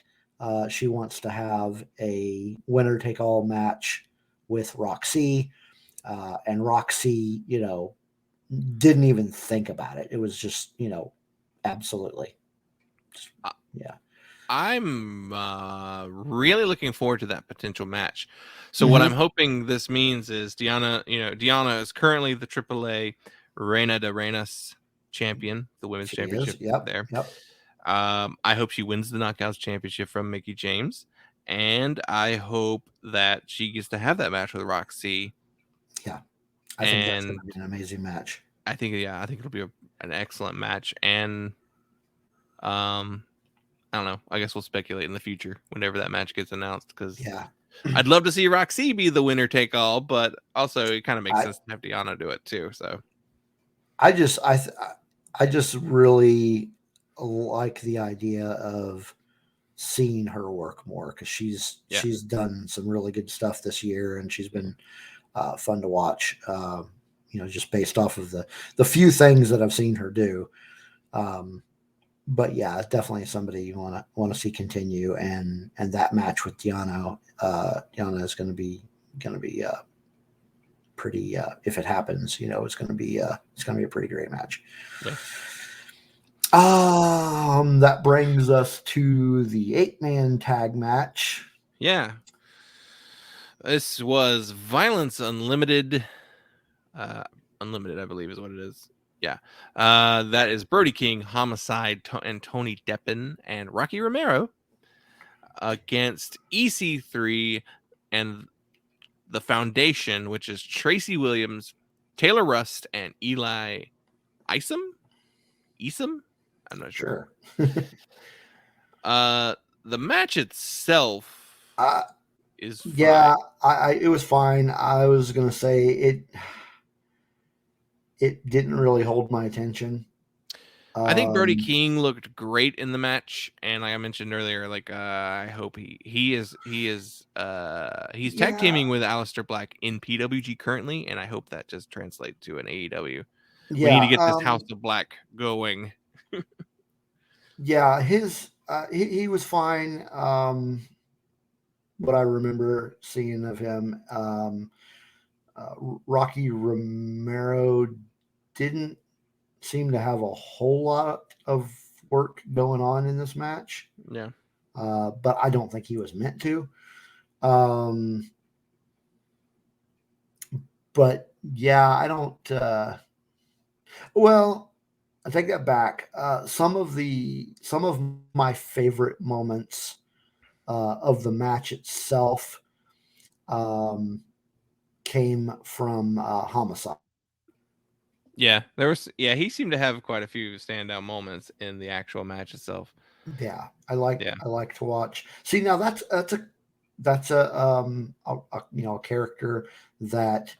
she wants to have a winner take all match with Roxy, and Roxy, didn't even think about it. It was just, absolutely. Yeah. I'm really looking forward to that potential match. So what I'm hoping this means is Diana is currently the AAA Reina de Reinas champion, the women's championship there. Yep. I hope she wins the Knockouts championship from Mickie James, and I hope that she gets to have that match with Roxy. Yeah, I think that's going to be an amazing match. I think it'll be an excellent match, and I don't know. I guess we'll speculate in the future whenever that match gets announced, because Yeah. I'd love to see Roxy be the winner take all, but also it kind of makes I- sense to have Deanna do it too. So I just really like the idea of seeing her work more, because Yeah. she's done some really good stuff this year, and she's been fun to watch. Just based off of the few things that I've seen her do. But yeah, it's definitely somebody you want to see continue, and that match with Diana is going to be pretty. If it happens, it's going to be a pretty great match. Yeah. That brings us to the 8-man tag match. Yeah. This was Violence Unlimited. Unlimited, I believe, is what it is. Yeah. That is Brody King, Homicide, and Tony Deppen, and Rocky Romero against EC3 and the Foundation, which is Tracy Williams, Taylor Rust, and Eli Isom? I'm not sure. The match itself is fine. Yeah, it was fine. I was gonna say it didn't really hold my attention. I think Brody King looked great in the match, and like I mentioned earlier, like I hope he's tag teaming with Aleister Black in PWG currently, and I hope that just translates to an AEW. We need to get this House of Black going. Yeah, he was fine. What I remember seeing of him, Rocky Romero didn't seem to have a whole lot of work going on in this match. Yeah. But I don't think he was meant to. But yeah, I don't. Well, I take that back. Some of my favorite moments of the match itself came from Homicide. Yeah, he seemed to have quite a few standout moments in the actual match itself. Yeah, I like to watch. See, now that's a character that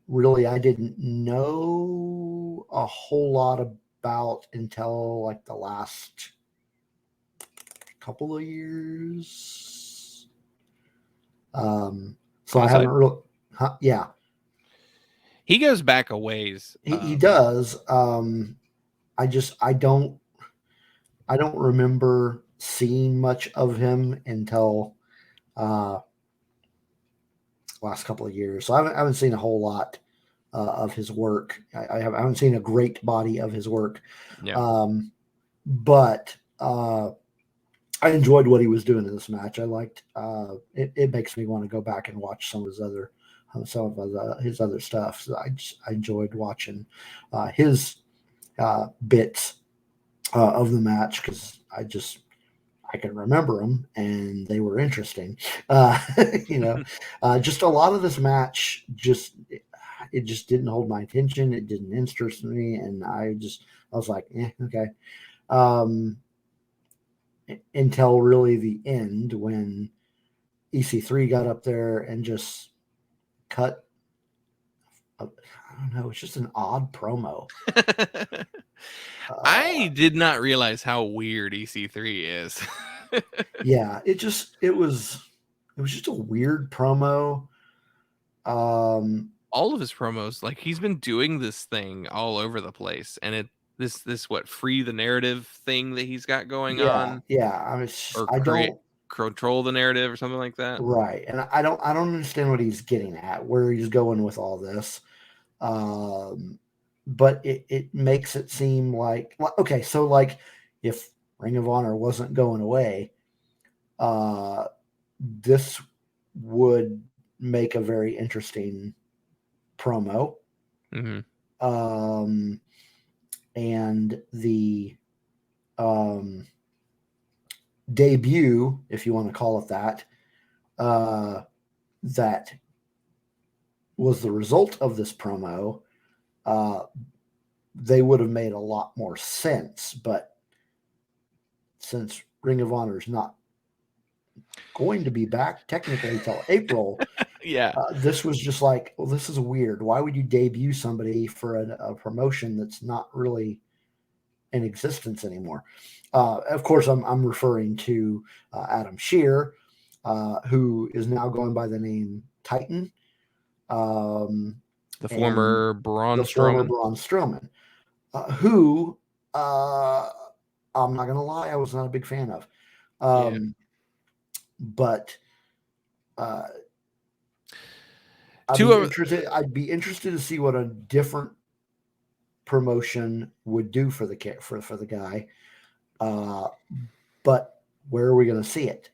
really I didn't know a whole lot about until like the last couple of years. So I haven't really, yeah. He goes back a ways. He does. I don't remember seeing much of him until last couple of years. So I haven't seen a whole lot of his work. I haven't seen a great body of his work. Yeah. But I enjoyed what he was doing in this match. I liked it makes me want to go back and watch some of his other stuff. So I enjoyed watching his bits of the match, because I can remember them and they were interesting. Just a lot of this match it just didn't hold my attention. It didn't interest me, and I was like, okay. Until really the end, when EC3 got up there and just cut. I don't know. It's just an odd promo. I did not realize how weird EC3 is. Yeah, it was just a weird promo. All of his promos, like he's been doing this thing all over the place, and this what free the narrative thing that he's got going on. Yeah, I don't control the narrative or something like that. Right, and I don't understand what he's getting at, where he's going with all this. But it makes it seem like, okay, so like if Ring of Honor wasn't going away, this would make a very interesting promo. Mm-hmm. And the debut, if you want to call it that, that was the result of this promo, they would have made a lot more sense. But since Ring of Honor is not going to be back technically till April, Yeah. this was just like, well, this is weird. Why would you debut somebody for a promotion that's not really in existence anymore? Of course, I'm referring to Adam Shear, who is now going by the name Titan. The former Braun former Strowman. Braun Strowman, who I'm not going to lie, I was not a big fan of. But I'd be interested to see what a different promotion would do for the guy. But where are we going to see it?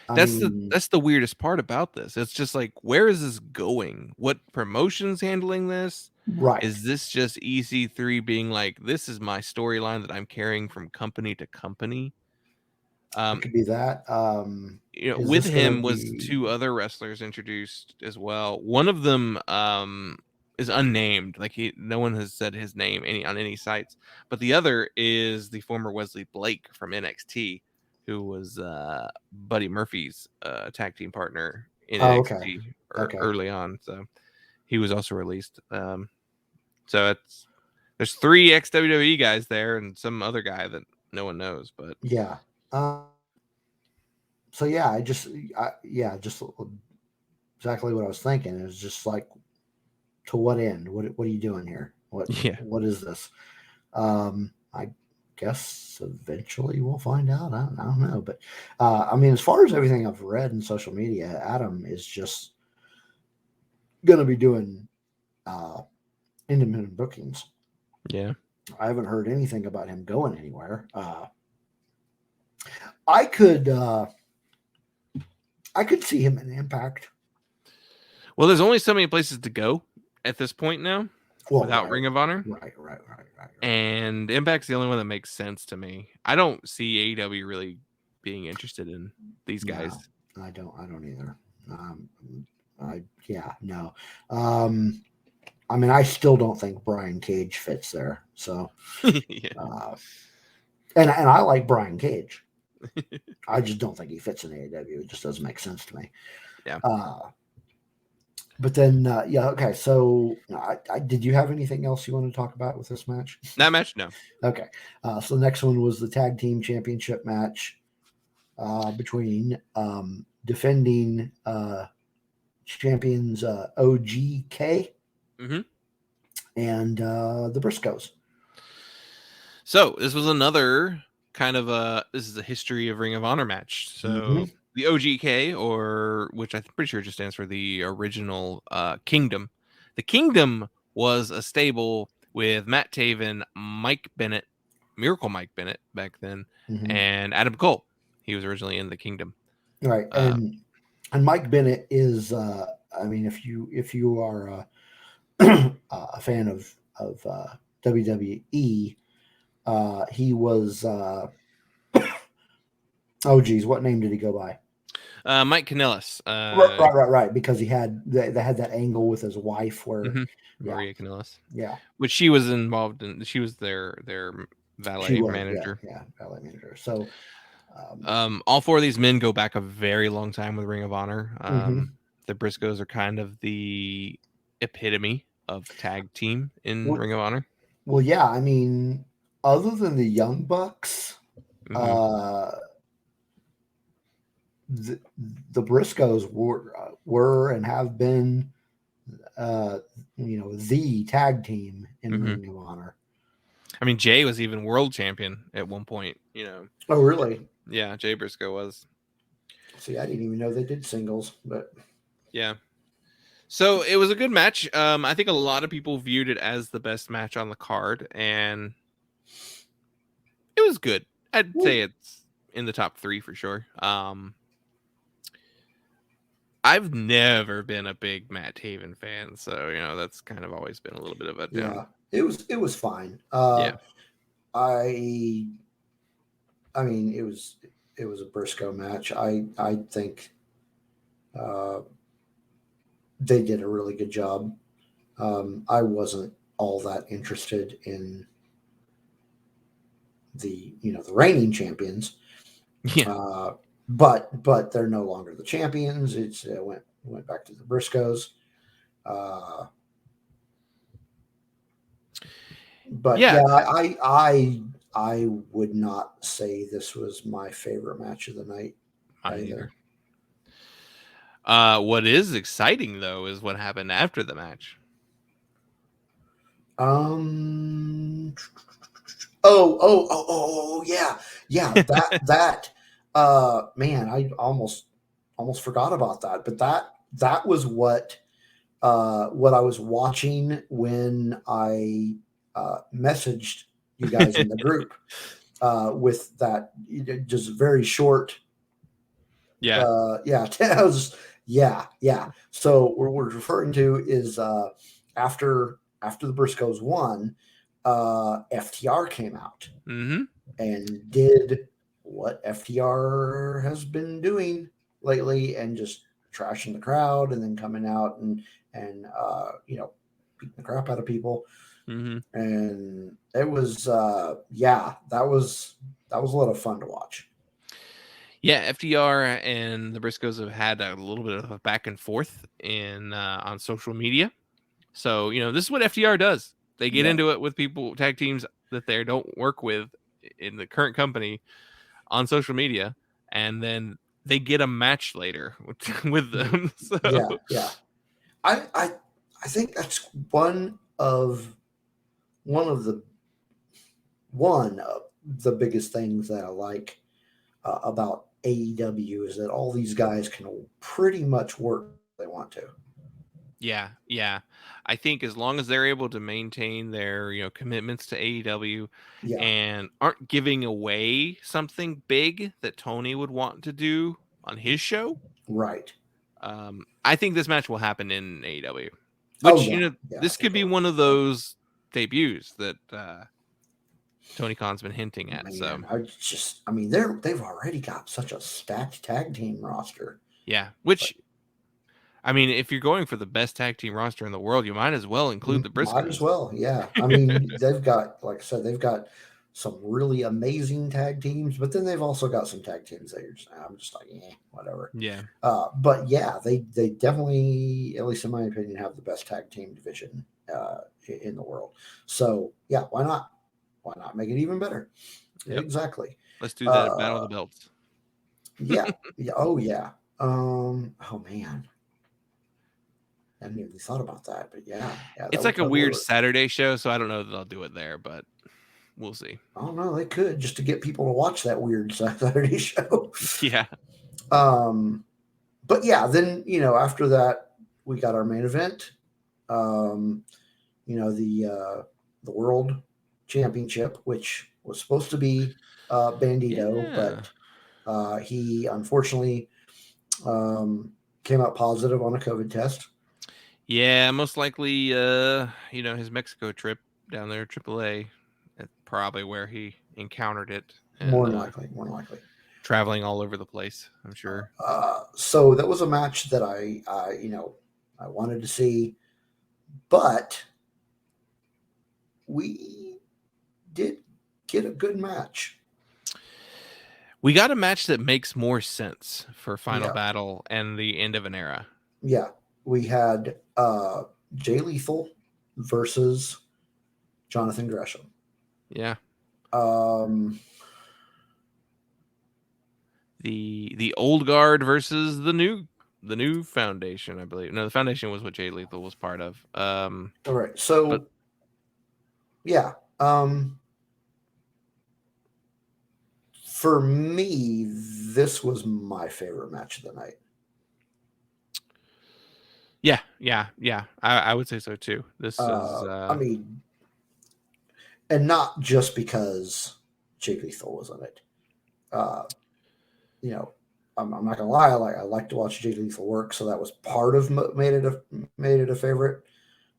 That's the weirdest part about this. It's just like, where is this going? What promotion's handling this? Right. Is this just EC3 being like, this is my storyline that I'm carrying from company to company? It could be that. With him was 2 other wrestlers introduced as well. One of them is unnamed, like no one has said his name on any sites. But the other is the former Wesley Blake from NXT, who was Buddy Murphy's tag team partner in NXT early on. So he was also released. So there's 3 ex-WWE guys there and some other guy that no one knows. But yeah. So yeah, just exactly what I was thinking. It was just like, to what end? What are you doing here? What is this? I guess eventually we'll find out. I don't know, but I mean, as far as everything I've read in social media, Adam is just going to be doing independent bookings. Yeah, I haven't heard anything about him going anywhere. I could see him in Impact. Well, there's only so many places to go at this point now without Ring of Honor. Right. And Impact's the only one that makes sense to me. I don't see AEW really being interested in these guys. No, I don't either. No. I mean, I still don't think Brian Cage fits there. So, and I like Brian Cage. I just don't think he fits in AEW. It just doesn't make sense to me. Yeah. But then, okay. So, did you have anything else you want to talk about with this match? That match, no. Okay. So the next one was the tag team championship match between defending champions OGK and the Briscoes. So this was another kind of this is a history of Ring of Honor match. So the OGK, or which I'm pretty sure just stands for the original Kingdom. The Kingdom was a stable with Matt Taven, Mike Bennett, Miracle Mike Bennett back then, and Adam Cole. He was originally in the Kingdom. Right. And Mike Bennett is I mean, if you are a fan of WWE, he was oh geez, what name did he go by? Mike Kanellis. Right. Because they had that angle with his wife where Maria Kanellis. Yeah. Which she was involved in. She was their valet manager. Yeah, valet manager. So all 4 of these men go back a very long time with Ring of Honor. The Briscoes are kind of the epitome of tag team in Ring of Honor. Well, yeah, I mean, other than the Young Bucks, the Briscoes were and have been, the tag team in Ring of Honor. I mean, Jay was even world champion at one point. Oh, really? Yeah, Jay Briscoe was. See, I didn't even know they did singles, but yeah. So it was a good match. I think a lot of people viewed it as the best match on the card, and it was good. I'd say it's in the top 3 for sure. I've never been a big Matt Taven fan, so that's kind of always been a little bit of a down. Yeah. It was fine. Yeah. I mean, it was a Briscoe match. I think they did a really good job. I wasn't all that interested in the the reigning champions. Yeah. But they're no longer the champions. It's went back to the Briscoes. But Yeah. I would not say this was my favorite match of the night Mine either. either. What is exciting though is what happened after the match. Yeah. That man, I almost forgot about that. But that was what I was watching when I messaged you guys in the group with that just very short. Yeah. I was, yeah. So what we're referring to is after the Briscoes won, FTR came out Mm-hmm. and did what FTR has been doing lately, and just trashing the crowd, and then coming out and beating the crap out of people. Mm-hmm. And it was that was a lot of fun to watch. Yeah, FDR and the Briscoes have had a little bit of a back and forth in on social media. So, this is what FDR does. They get into it with people, tag teams that they don't work with in the current company on social media, and then they get a match later with them. So. Yeah. I think that's one of the biggest things that I like about AEW is that all these guys can pretty much work if they want to. Yeah. I think as long as they're able to maintain their, commitments to AEW and aren't giving away something big that Tony would want to do on his show. Right. I think this match will happen in AEW. Which, this could be one of those debuts that Tony Khan's been hinting at. Man, so they've already got such a stacked tag team roster. Yeah, which if you're going for the best tag team roster in the world, you might as well include the Briscoes. Might as well, yeah. They've got, like I said, they've got some really amazing tag teams, but then they've also got some tag teams that I'm just like, whatever. Yeah. But yeah, they definitely, at least in my opinion, have the best tag team division in the world. So yeah, why not? Why not make it even better? Yep. Exactly. Let's do that at Battle of the Belts. Yeah. Oh yeah. Oh man. I hadn't even thought about that, but yeah. It's like a weird Saturday show, so I don't know that I'll do it there, but we'll see. I don't know. They could, just to get people to watch that weird Saturday show. Yeah. But yeah, then after that we got our main event. The World Championship, which was supposed to be Bandito, but he unfortunately came out positive on a COVID test. Yeah, most likely, his Mexico trip down there, AAA, that's probably where he encountered it. And, more than likely. Traveling all over the place, I'm sure. So that was a match that I wanted to see, but we did get a good match. We got a match that makes more sense for Final Battle and the end of an era. Yeah. We had Jay Lethal versus Jonathan Gresham. Yeah. The old guard versus the new foundation, I believe. No, the foundation was what Jay Lethal was part of. All right. So yeah. For me, this was my favorite match of the night. Yeah. I would say so too. This is and not just because Jay Lethal was on it. I'm not gonna lie. I like to watch Jay Lethal work, so that was part of made it a favorite.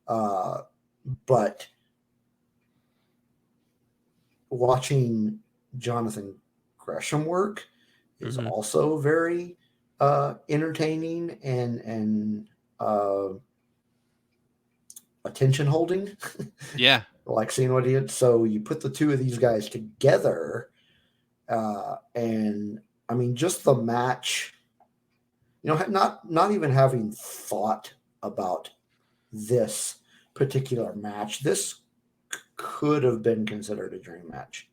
But watching Jonathan Gresham work is also very entertaining and attention holding. Yeah. Like seeing what he did. So you put the two of these guys together, and I mean, just the match. Not even having thought about this particular match, this could have been considered a dream match.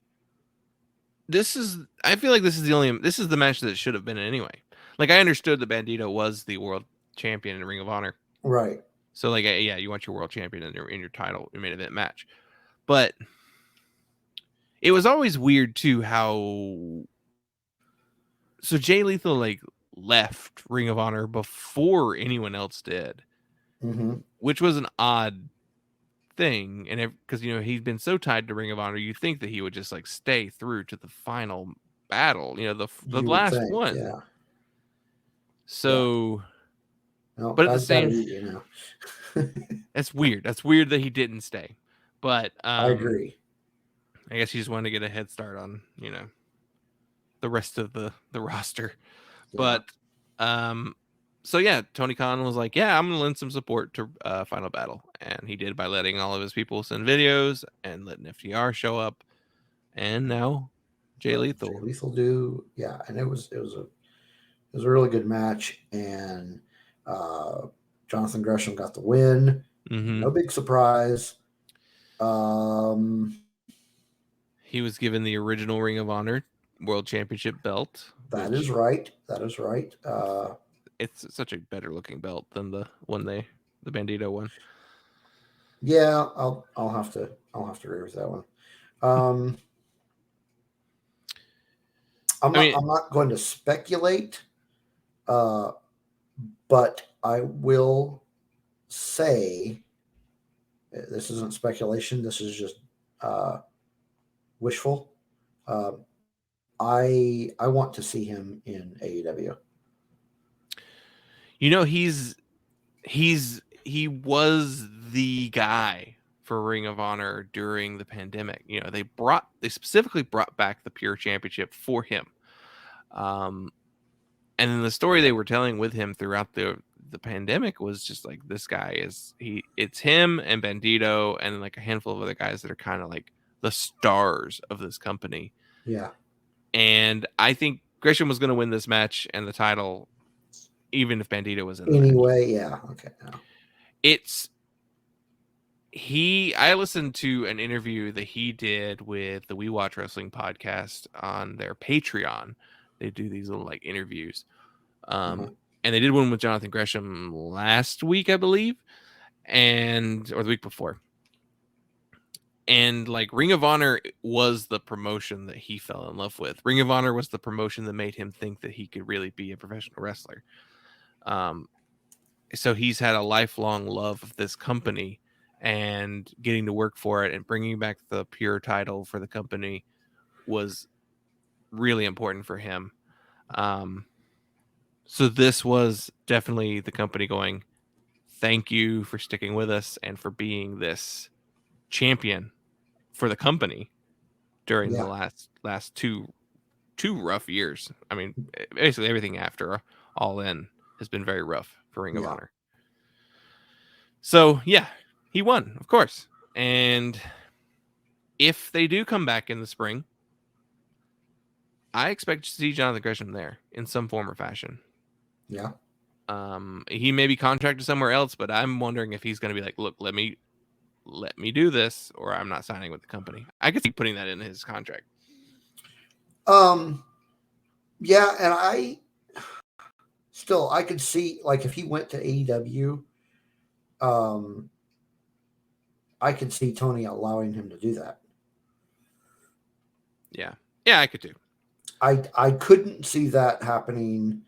I feel like this is the match that it should have been anyway. Like, I understood that Bandito was the world champion in Ring of Honor. Right. So, like, yeah, you want your world champion in your title, your main event match. But it was always weird, too, how... So Jay Lethal, like, left Ring of Honor before anyone else did. Mm-hmm. Which was an odd thing. And because, he'd been so tied to Ring of Honor, you think that he would just, like, stay through to the final battle, the last one. Yeah. So... Yeah. No, but at the same, eat, that's weird. That's weird that he didn't stay. But I agree. I guess he just wanted to get a head start on the rest of the roster. Yeah. But so yeah, Tony Khan was like, yeah, I'm gonna lend some support to Final Battle, and he did by letting all of his people send videos and letting FTR show up, and now Jay Lethal. Jay Lethal do, yeah, and it was a really good match, and Jonathan Gresham got the win. Mm-hmm. No big surprise. He was given the original Ring of Honor World Championship belt. That is right. It's such a better looking belt than the one the Bandito one. Yeah, I'll have to agree with that one. I'm not going to speculate, but I will say this isn't speculation. This is just wishful. I want to see him in AEW. He was the guy for Ring of Honor during the pandemic. They specifically brought back the Pure Championship for him. And then the story they were telling with him throughout the pandemic was just like, this guy it's him and Bandito and like a handful of other guys that are kind of like the stars of this company. Yeah. And I think Gresham was going to win this match and the title, even if Bandito was in anyway. Yeah. Okay. No. I listened to an interview that he did with the We Watch Wrestling podcast on their Patreon. They do these little like interviews. And they did one with Jonathan Gresham last week, I believe, or the week before. And like Ring of Honor was the promotion that he fell in love with. Ring of Honor was the promotion that made him think that he could really be a professional wrestler. So he's had a lifelong love of this company, and getting to work for it and bringing back the Pure title for the company was really important for him. So this was definitely the company going, thank you for sticking with us and for being this champion for the company during the last two rough years. I mean, basically everything after All In has been very rough for Ring of Honor. So yeah, he won, of course. And if they do come back in the spring, I expect to see Jonathan Gresham there in some form or fashion. Yeah. He may be contracted somewhere else, but I'm wondering if he's going to be like, look, let me do this, or I'm not signing with the company. I could see putting that in his contract. Yeah, and I could see, like, if he went to AEW, I could see Tony allowing him to do that. Yeah, I could too. I couldn't see that happening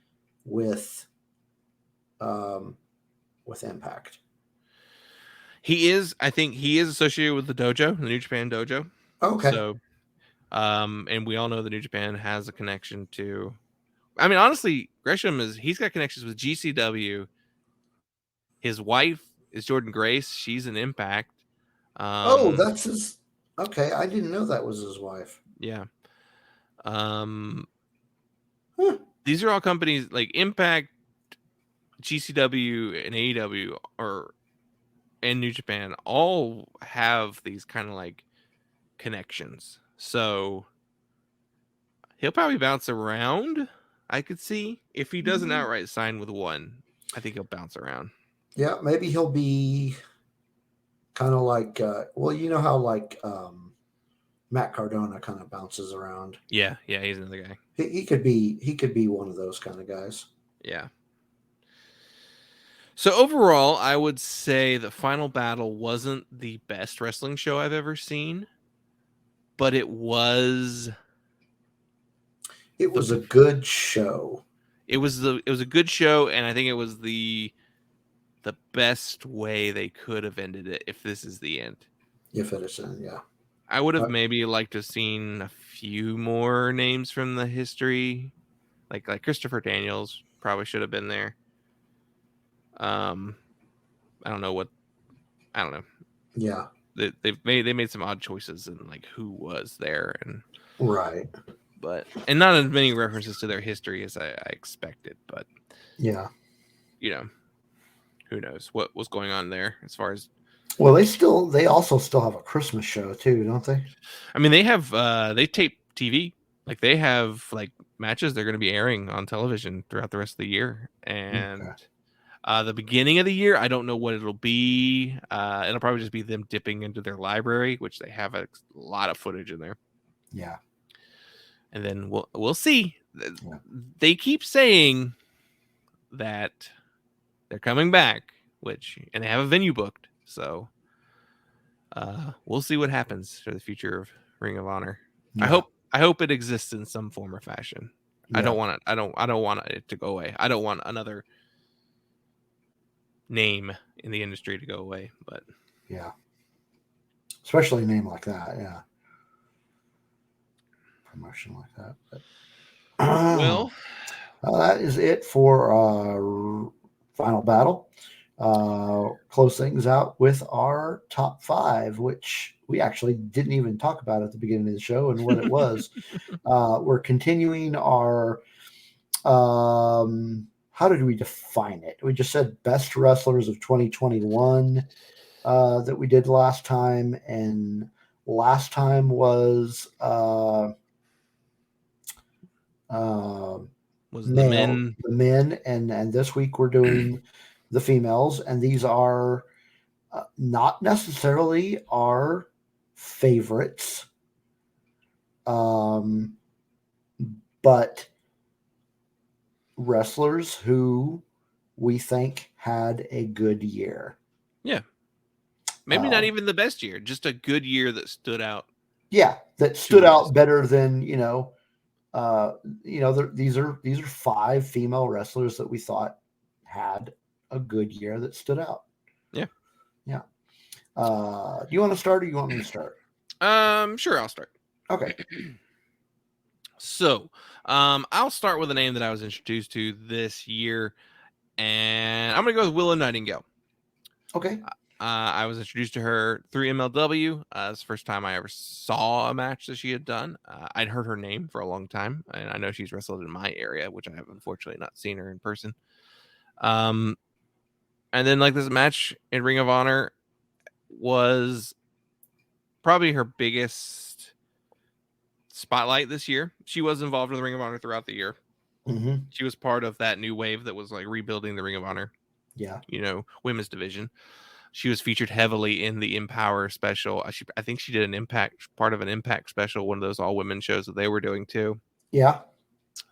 with Impact. I think he is associated with the dojo, the New Japan dojo. Okay. So, and we all know the New Japan has a connection to, I mean, honestly, Gresham he's got connections with GCW. His wife is Jordan Grace. She's an Impact. That's his. Okay. I didn't know that was his wife. Yeah. These are all companies like Impact, GCW, and AEW are and New Japan all have these kind of like connections. So he'll probably bounce around. I could see if he doesn't outright sign with one, I think he'll bounce around. Yeah, maybe he'll be kind of like, well, you know how like Matt Cardona kind of bounces around. Yeah, he's another guy. He could be one of those kind of guys. Yeah. So overall, I would say the Final Battle wasn't the best wrestling show I've ever seen, but it was a good show. It was a good show, and I think it was the best way they could have ended it if this is the end. If it is, yeah. I would have maybe liked to have seen a few more names from the history, like Christopher Daniels probably should have been there. I don't know. Yeah, they made some odd choices in like who was there and right, and not as many references to their history as I expected. But yeah, who knows what was going on there as far as. Well, they also still have a Christmas show too, don't they? I mean, they have they tape TV. Like they have like matches they're going to be airing on television throughout the rest of the year. And the beginning of the year, I don't know what it'll be. It'll probably just be them dipping into their library, which they have a lot of footage in there. Yeah. And then we'll see. Yeah. They keep saying that they're coming back, and they have a venue booked. So we'll see what happens for the future of Ring of Honor. Yeah. I hope it exists in some form or fashion. Yeah. I don't want it to go away. I don't want another name in the industry to go away. But yeah, especially a name like that. Yeah, promotion like that. But, well, that is it for Final Battle. Close things out with our top 5, which we actually didn't even talk about at the beginning of the show and what it was. We're continuing our how did we define it? We just said best wrestlers of 2021 that we did last time, and last time was the men, and this week we're doing the females, and these are not necessarily our favorites, but wrestlers who we think had a good year. Yeah. Maybe not even the best year, just a good year that stood out. Yeah, that stood out better than, these are 5 female wrestlers that we thought had a good year that stood out. Yeah. Yeah. Do you want to start or you want me to start? Sure, I'll start. Okay. So, I'll start with a name that I was introduced to this year, and I'm going to go with Willow Nightingale. Okay. I was introduced to her through MLW. It's the first time I ever saw a match that she had done. I'd heard her name for a long time, and I know she's wrestled in my area, which I have unfortunately not seen her in person. And then like this match in Ring of Honor was probably her biggest spotlight this year. She was involved in the Ring of Honor throughout the year. Mm-hmm. She was part of that new wave that was like rebuilding the Ring of Honor. Yeah. Women's division. She was featured heavily in the Empower special. I think she did part of an Impact special, one of those all women shows that they were doing too. Yeah.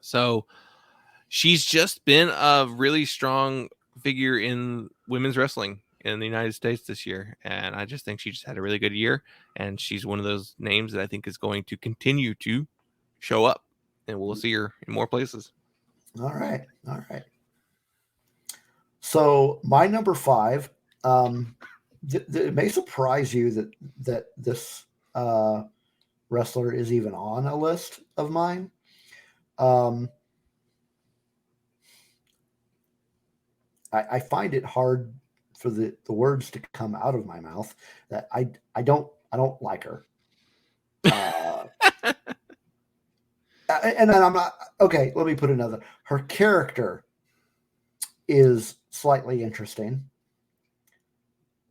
So she's just been a really strong figure in women's wrestling in the United States this year. And I just think she just had a really good year. And she's one of those names that I think is going to continue to show up. And we'll see her in more places. All right. So my number 5, it may surprise you that this wrestler is even on a list of mine. I find it hard for the words to come out of my mouth that I don't like her. And I'm not okay. Let me put another. Her character is slightly interesting.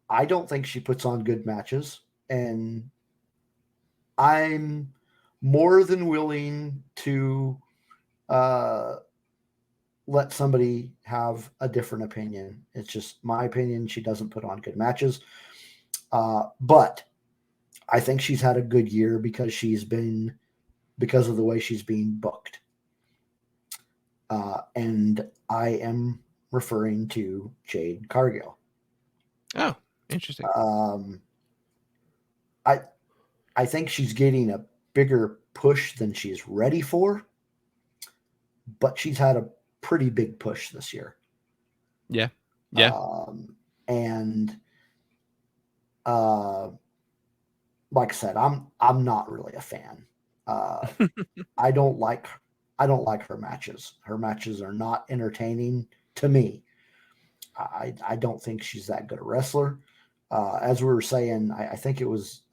I don't think she puts on good matches, and I'm more than willing to let somebody have a different opinion. It's just my opinion. She doesn't put on good matches. But I think she's had a good year because of the way she's being booked. And I am referring to Jade Cargill. Oh, interesting. I think she's getting a bigger push than she's ready for, but she's had a pretty big push this year. Yeah. And like I said, I'm not really a fan. I don't like her matches. Her matches are not entertaining to me. I don't think she's that good a wrestler. As we were saying, I think it was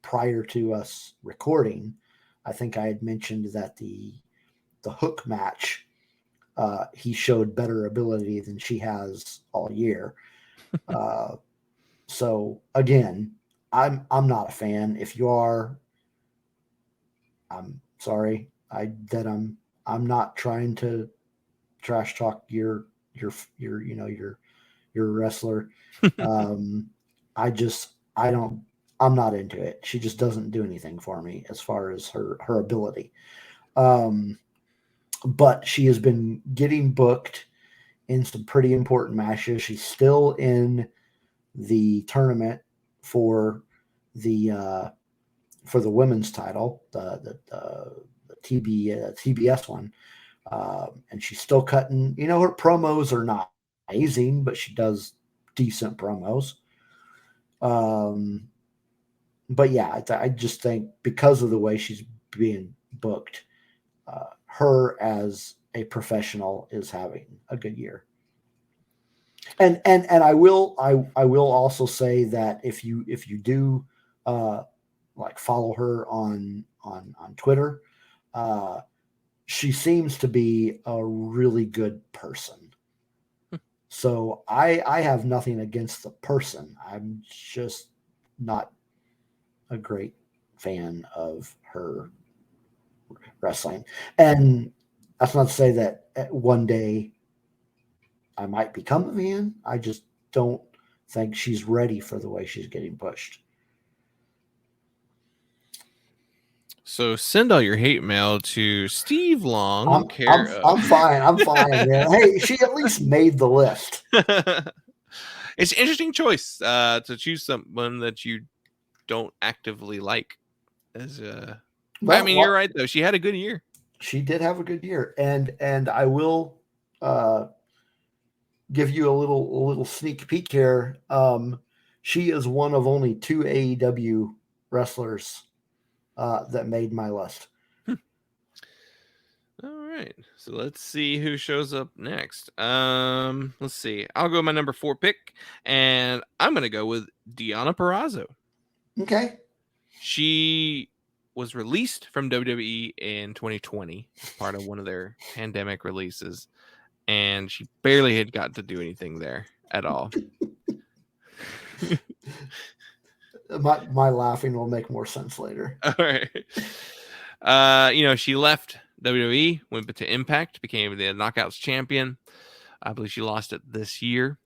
prior to us recording, I think I had mentioned that the hook match, he showed better ability than she has all year. So again, I'm not a fan. If you are, I'm sorry. I'm not trying to trash talk your wrestler. I'm not into it. She just doesn't do anything for me as far as her ability. But she has been getting booked in some pretty important matches. She's still in the tournament for the women's title, the TBS one, and she's still cutting. Her promos are not amazing, but she does decent promos. But yeah, I just think because of the way she's being booked, her as a professional is having a good year. And I will also say that if you do like follow her on Twitter, she seems to be a really good person. So I have nothing against the person. I'm just not a great fan of her wrestling. And that's not to say that one day I might become a fan. I just don't think she's ready for the way she's getting pushed. So send all your hate mail to Steve Long. I'm fine. I'm fine, man. Hey, she at least made the list. It's an interesting choice to choose someone that you don't actively like. You're right though. She had a good year. She did have a good year, and I will give you a little sneak peek here. She is one of only 2 AEW wrestlers that made my list. All right, so let's see who shows up next. Let's see. I'll go with my number 4 pick, and I'm gonna go with Deonna Purrazzo. Okay. She was released from WWE in 2020, part of one of their pandemic releases, and she barely had gotten to do anything there at all. My laughing will make more sense later. All right. She left WWE, went to Impact, became the Knockouts champion. I believe she lost it this year.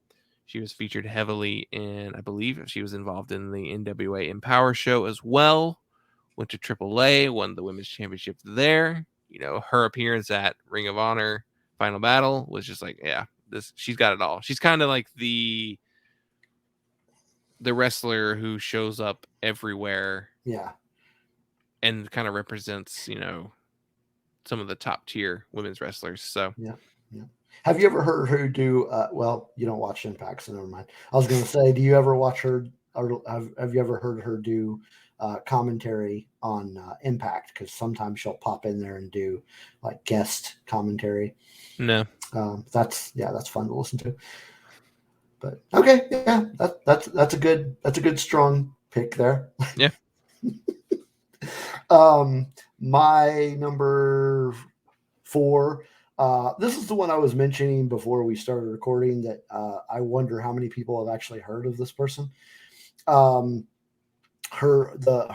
She was featured heavily in, I believe she was involved in the NWA Empower show as well. Went to AAA, won the women's championship there. Her appearance at Ring of Honor Final Battle was just like, yeah, she's got it all. She's kind of like the wrestler who shows up everywhere. Yeah. And kind of represents, some of the top tier women's wrestlers. So yeah. Have you ever heard her do? Well, you don't watch Impact, so never mind. I was going to say, do you ever watch her, or have you ever heard her do commentary on Impact? Because sometimes she'll pop in there and do like guest commentary. No. That's fun to listen to. But okay, yeah, that's a good strong pick there. Yeah. My number 4, This is the one I was mentioning before we started recording that I wonder how many people have actually heard of this person. Her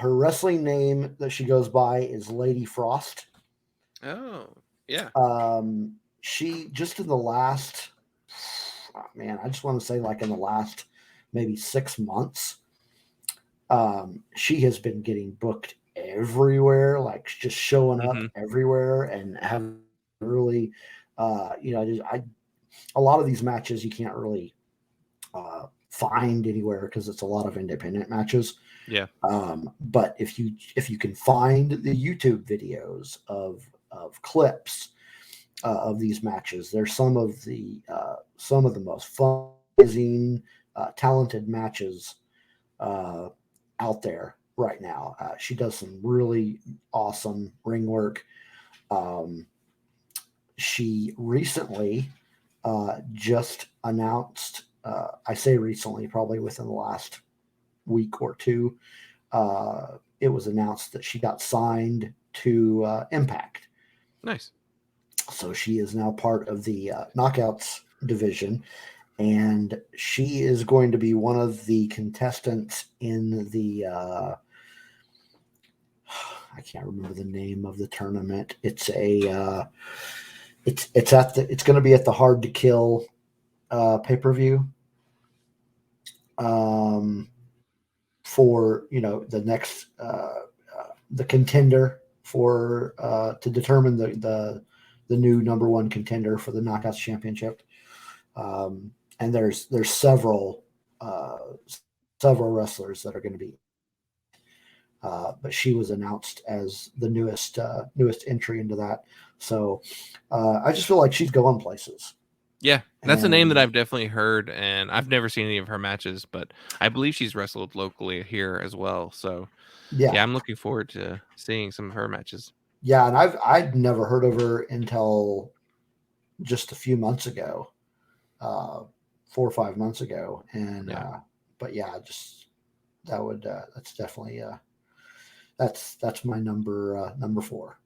wrestling name that she goes by is Lady Frost. Oh, yeah. She just in the last, I just want to say like in the last maybe 6 months, she has been getting booked everywhere, like just showing up everywhere and having really, a lot of these matches you can't really find anywhere because it's a lot of independent matches. Yeah. But if you can find the YouTube videos of clips of these matches, there's some of the most fun, amazing, talented matches out there right now. She does some really awesome ring work. She recently just announced, I say recently, probably within the last week or two, it was announced that she got signed to Impact. Nice. So she is now part of the Knockouts division, and she is going to be one of the contestants in the I can't remember the name of the tournament. It's a it's going to be at the Hard to Kill pay-per-view. For the next the contender for to determine the new number one contender for the Knockouts Championship. And there's several wrestlers that are going to be, but she was announced as the newest entry into that. So I just feel like she's going places. Yeah, that's a name that I've definitely heard, and I've never seen any of her matches, but I believe she's wrestled locally here as well. So yeah, I'm looking forward to seeing some of her matches. Yeah, and I'd never heard of her until just a few months ago, 4 or 5 months ago, and but yeah, just that's definitely that's my number 4.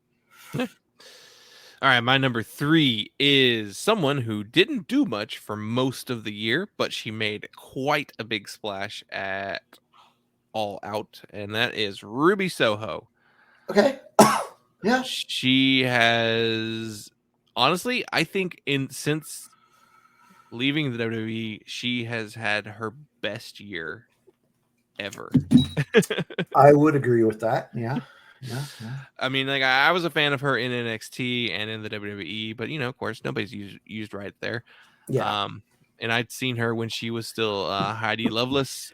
All right, my number 3 is someone who didn't do much for most of the year, but she made quite a big splash at All Out, and that is Ruby Soho. Okay. Yeah. She has, honestly, I think since leaving the WWE, she has had her best year ever. I would agree with that. Yeah. I mean, like I was a fan of her in NXT and in the WWE, but of course, nobody's used right there. Yeah. And I'd seen her when she was still Heidi Lovelace.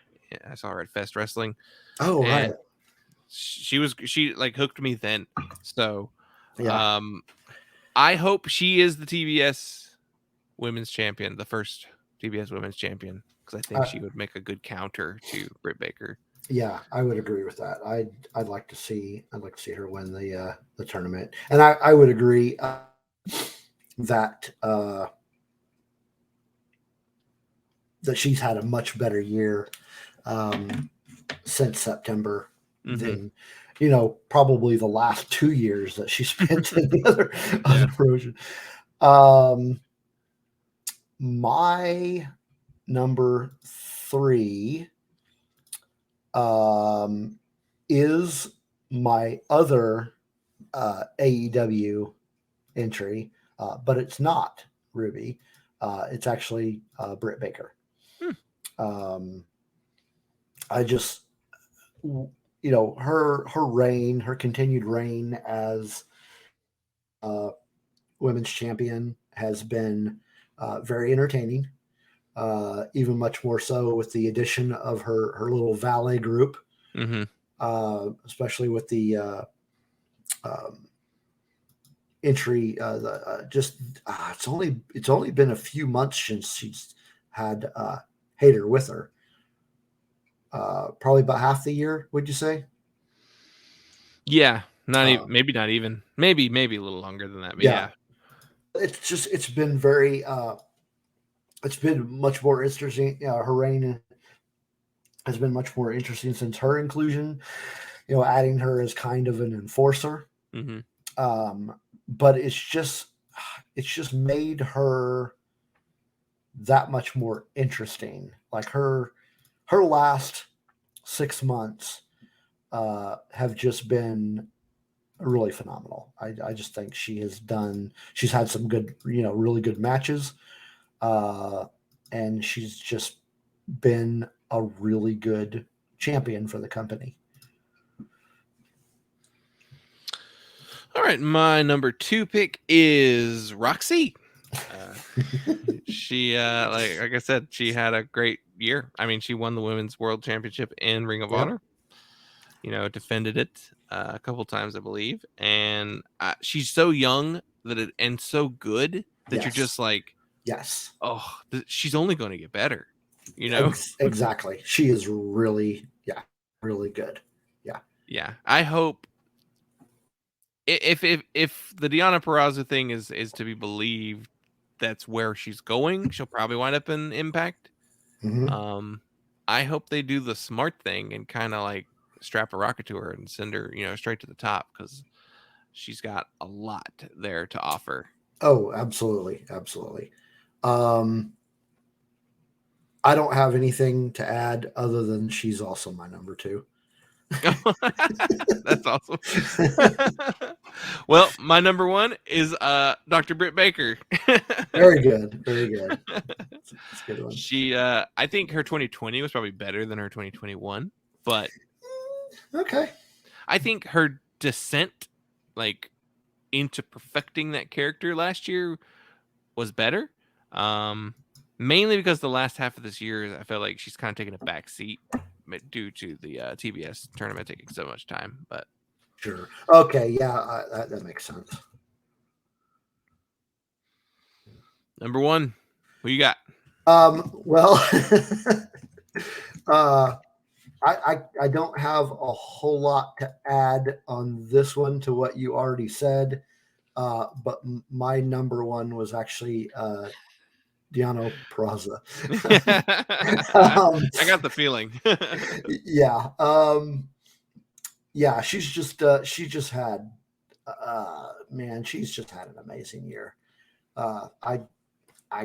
I saw her at Fest Wrestling. Oh, and right. She like hooked me then. So, yeah. I hope she is the TBS Women's Champion, the first TBS Women's Champion, because I think she would make a good counter to Britt Baker. Yeah, I would agree with that. I'd like to see her win the tournament, and I would agree that that she's had a much better year since September than probably the last 2 years that she spent in the other promotion. My number 3 is my other AEW entry, but it's not Ruby. It's actually Britt Baker. I just, her reign, her continued reign as women's champion has been very entertaining. Even much more so with the addition of her little valet group, especially with the entry. It's only been a few months since she's had Hayter with her. Probably about half the year, would you say? Yeah, maybe not even, maybe a little longer than that. But yeah. It's been very. It's been much more interesting. Her reign has been much more interesting since her inclusion. Adding her as kind of an enforcer. But it's just it's just made her that much more interesting. Like her last 6 months have just been really phenomenal. I just think she's had some good, really good matches. And she's just been a really good champion for the company. All right, my number 2 pick is Roxy. She, like I said, she had a great year. I mean, she won the Women's World Championship in Ring of Honor. Defended it a couple times, I believe. And she's so young and so good that you're just like, yes, oh, she's only going to get better. Exactly. She is really good. Yeah. I hope if the Deonna Purrazzo thing is to be believed, that's where she's going. She'll probably wind up in Impact. Mm-hmm. I hope they do the smart thing and kind of like strap a rocket to her and send her, straight to the top, because she's got a lot there to offer. Oh, absolutely. I don't have anything to add other than she's also my number 2. That's awesome. Well, my number 1 is Dr. Britt Baker. Very good. That's a good one. She I think her 2020 was probably better than her 2021, but okay. I think her descent like into perfecting that character last year was better. Mainly because the last half of this year I felt like she's kind of taking a back seat due to the TBS tournament taking so much time. But sure. Okay, yeah, that makes sense. Number 1, who you got? Well, I don't have a whole lot to add on this one to what you already said, but my number 1 was actually Deonna Purrazzo. I got the feeling. Yeah. Yeah, she's just she's had an amazing year. I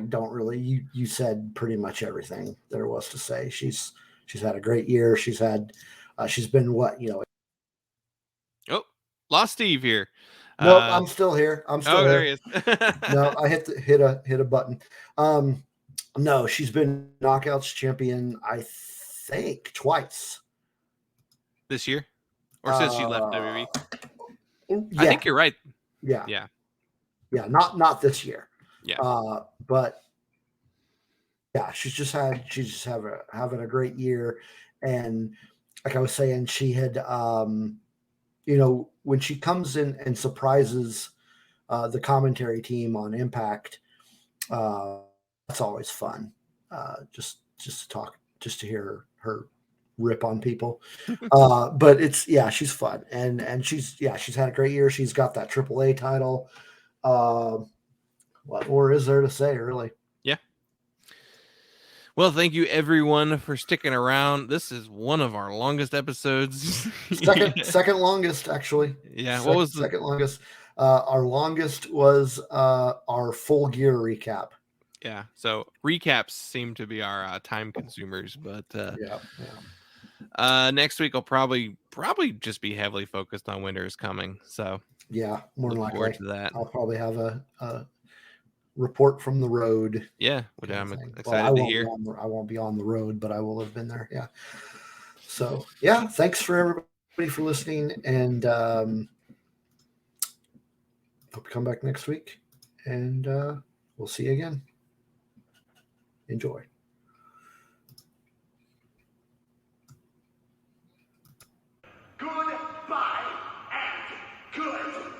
don't really, you said pretty much everything there was to say. She's had a great year. She's been what, Oh, lost Steve here. No, I'm still here. There he is. No, I hit a button. No, she's been Knockouts champion, I think, twice this year, or since she left WWE. Yeah. I think you're right. Yeah. Not this year. Yeah. But yeah, she's having a great year, and like I was saying, she had when she comes in and surprises the commentary team on Impact, that's always fun. Just to talk, just to hear her rip on people. But she's fun, and she's had a great year. She's got that AAA title. What more is there to say, really? Yeah. Well, thank you everyone for sticking around. This is one of our longest episodes. Second longest, actually. Yeah. What was the second longest? Our longest was our Full Gear recap. Yeah. So recaps seem to be our time consumers, but next week I'll probably just be heavily focused on Winter is Coming. So yeah, more than likely to that. I'll probably have a report from the road. Yeah, which I'm excited to hear. I won't be on the road, but I will have been there. Yeah. So yeah, thanks for everybody for listening, and hope you come back next week, and we'll see you again. Enjoy. Goodbye and good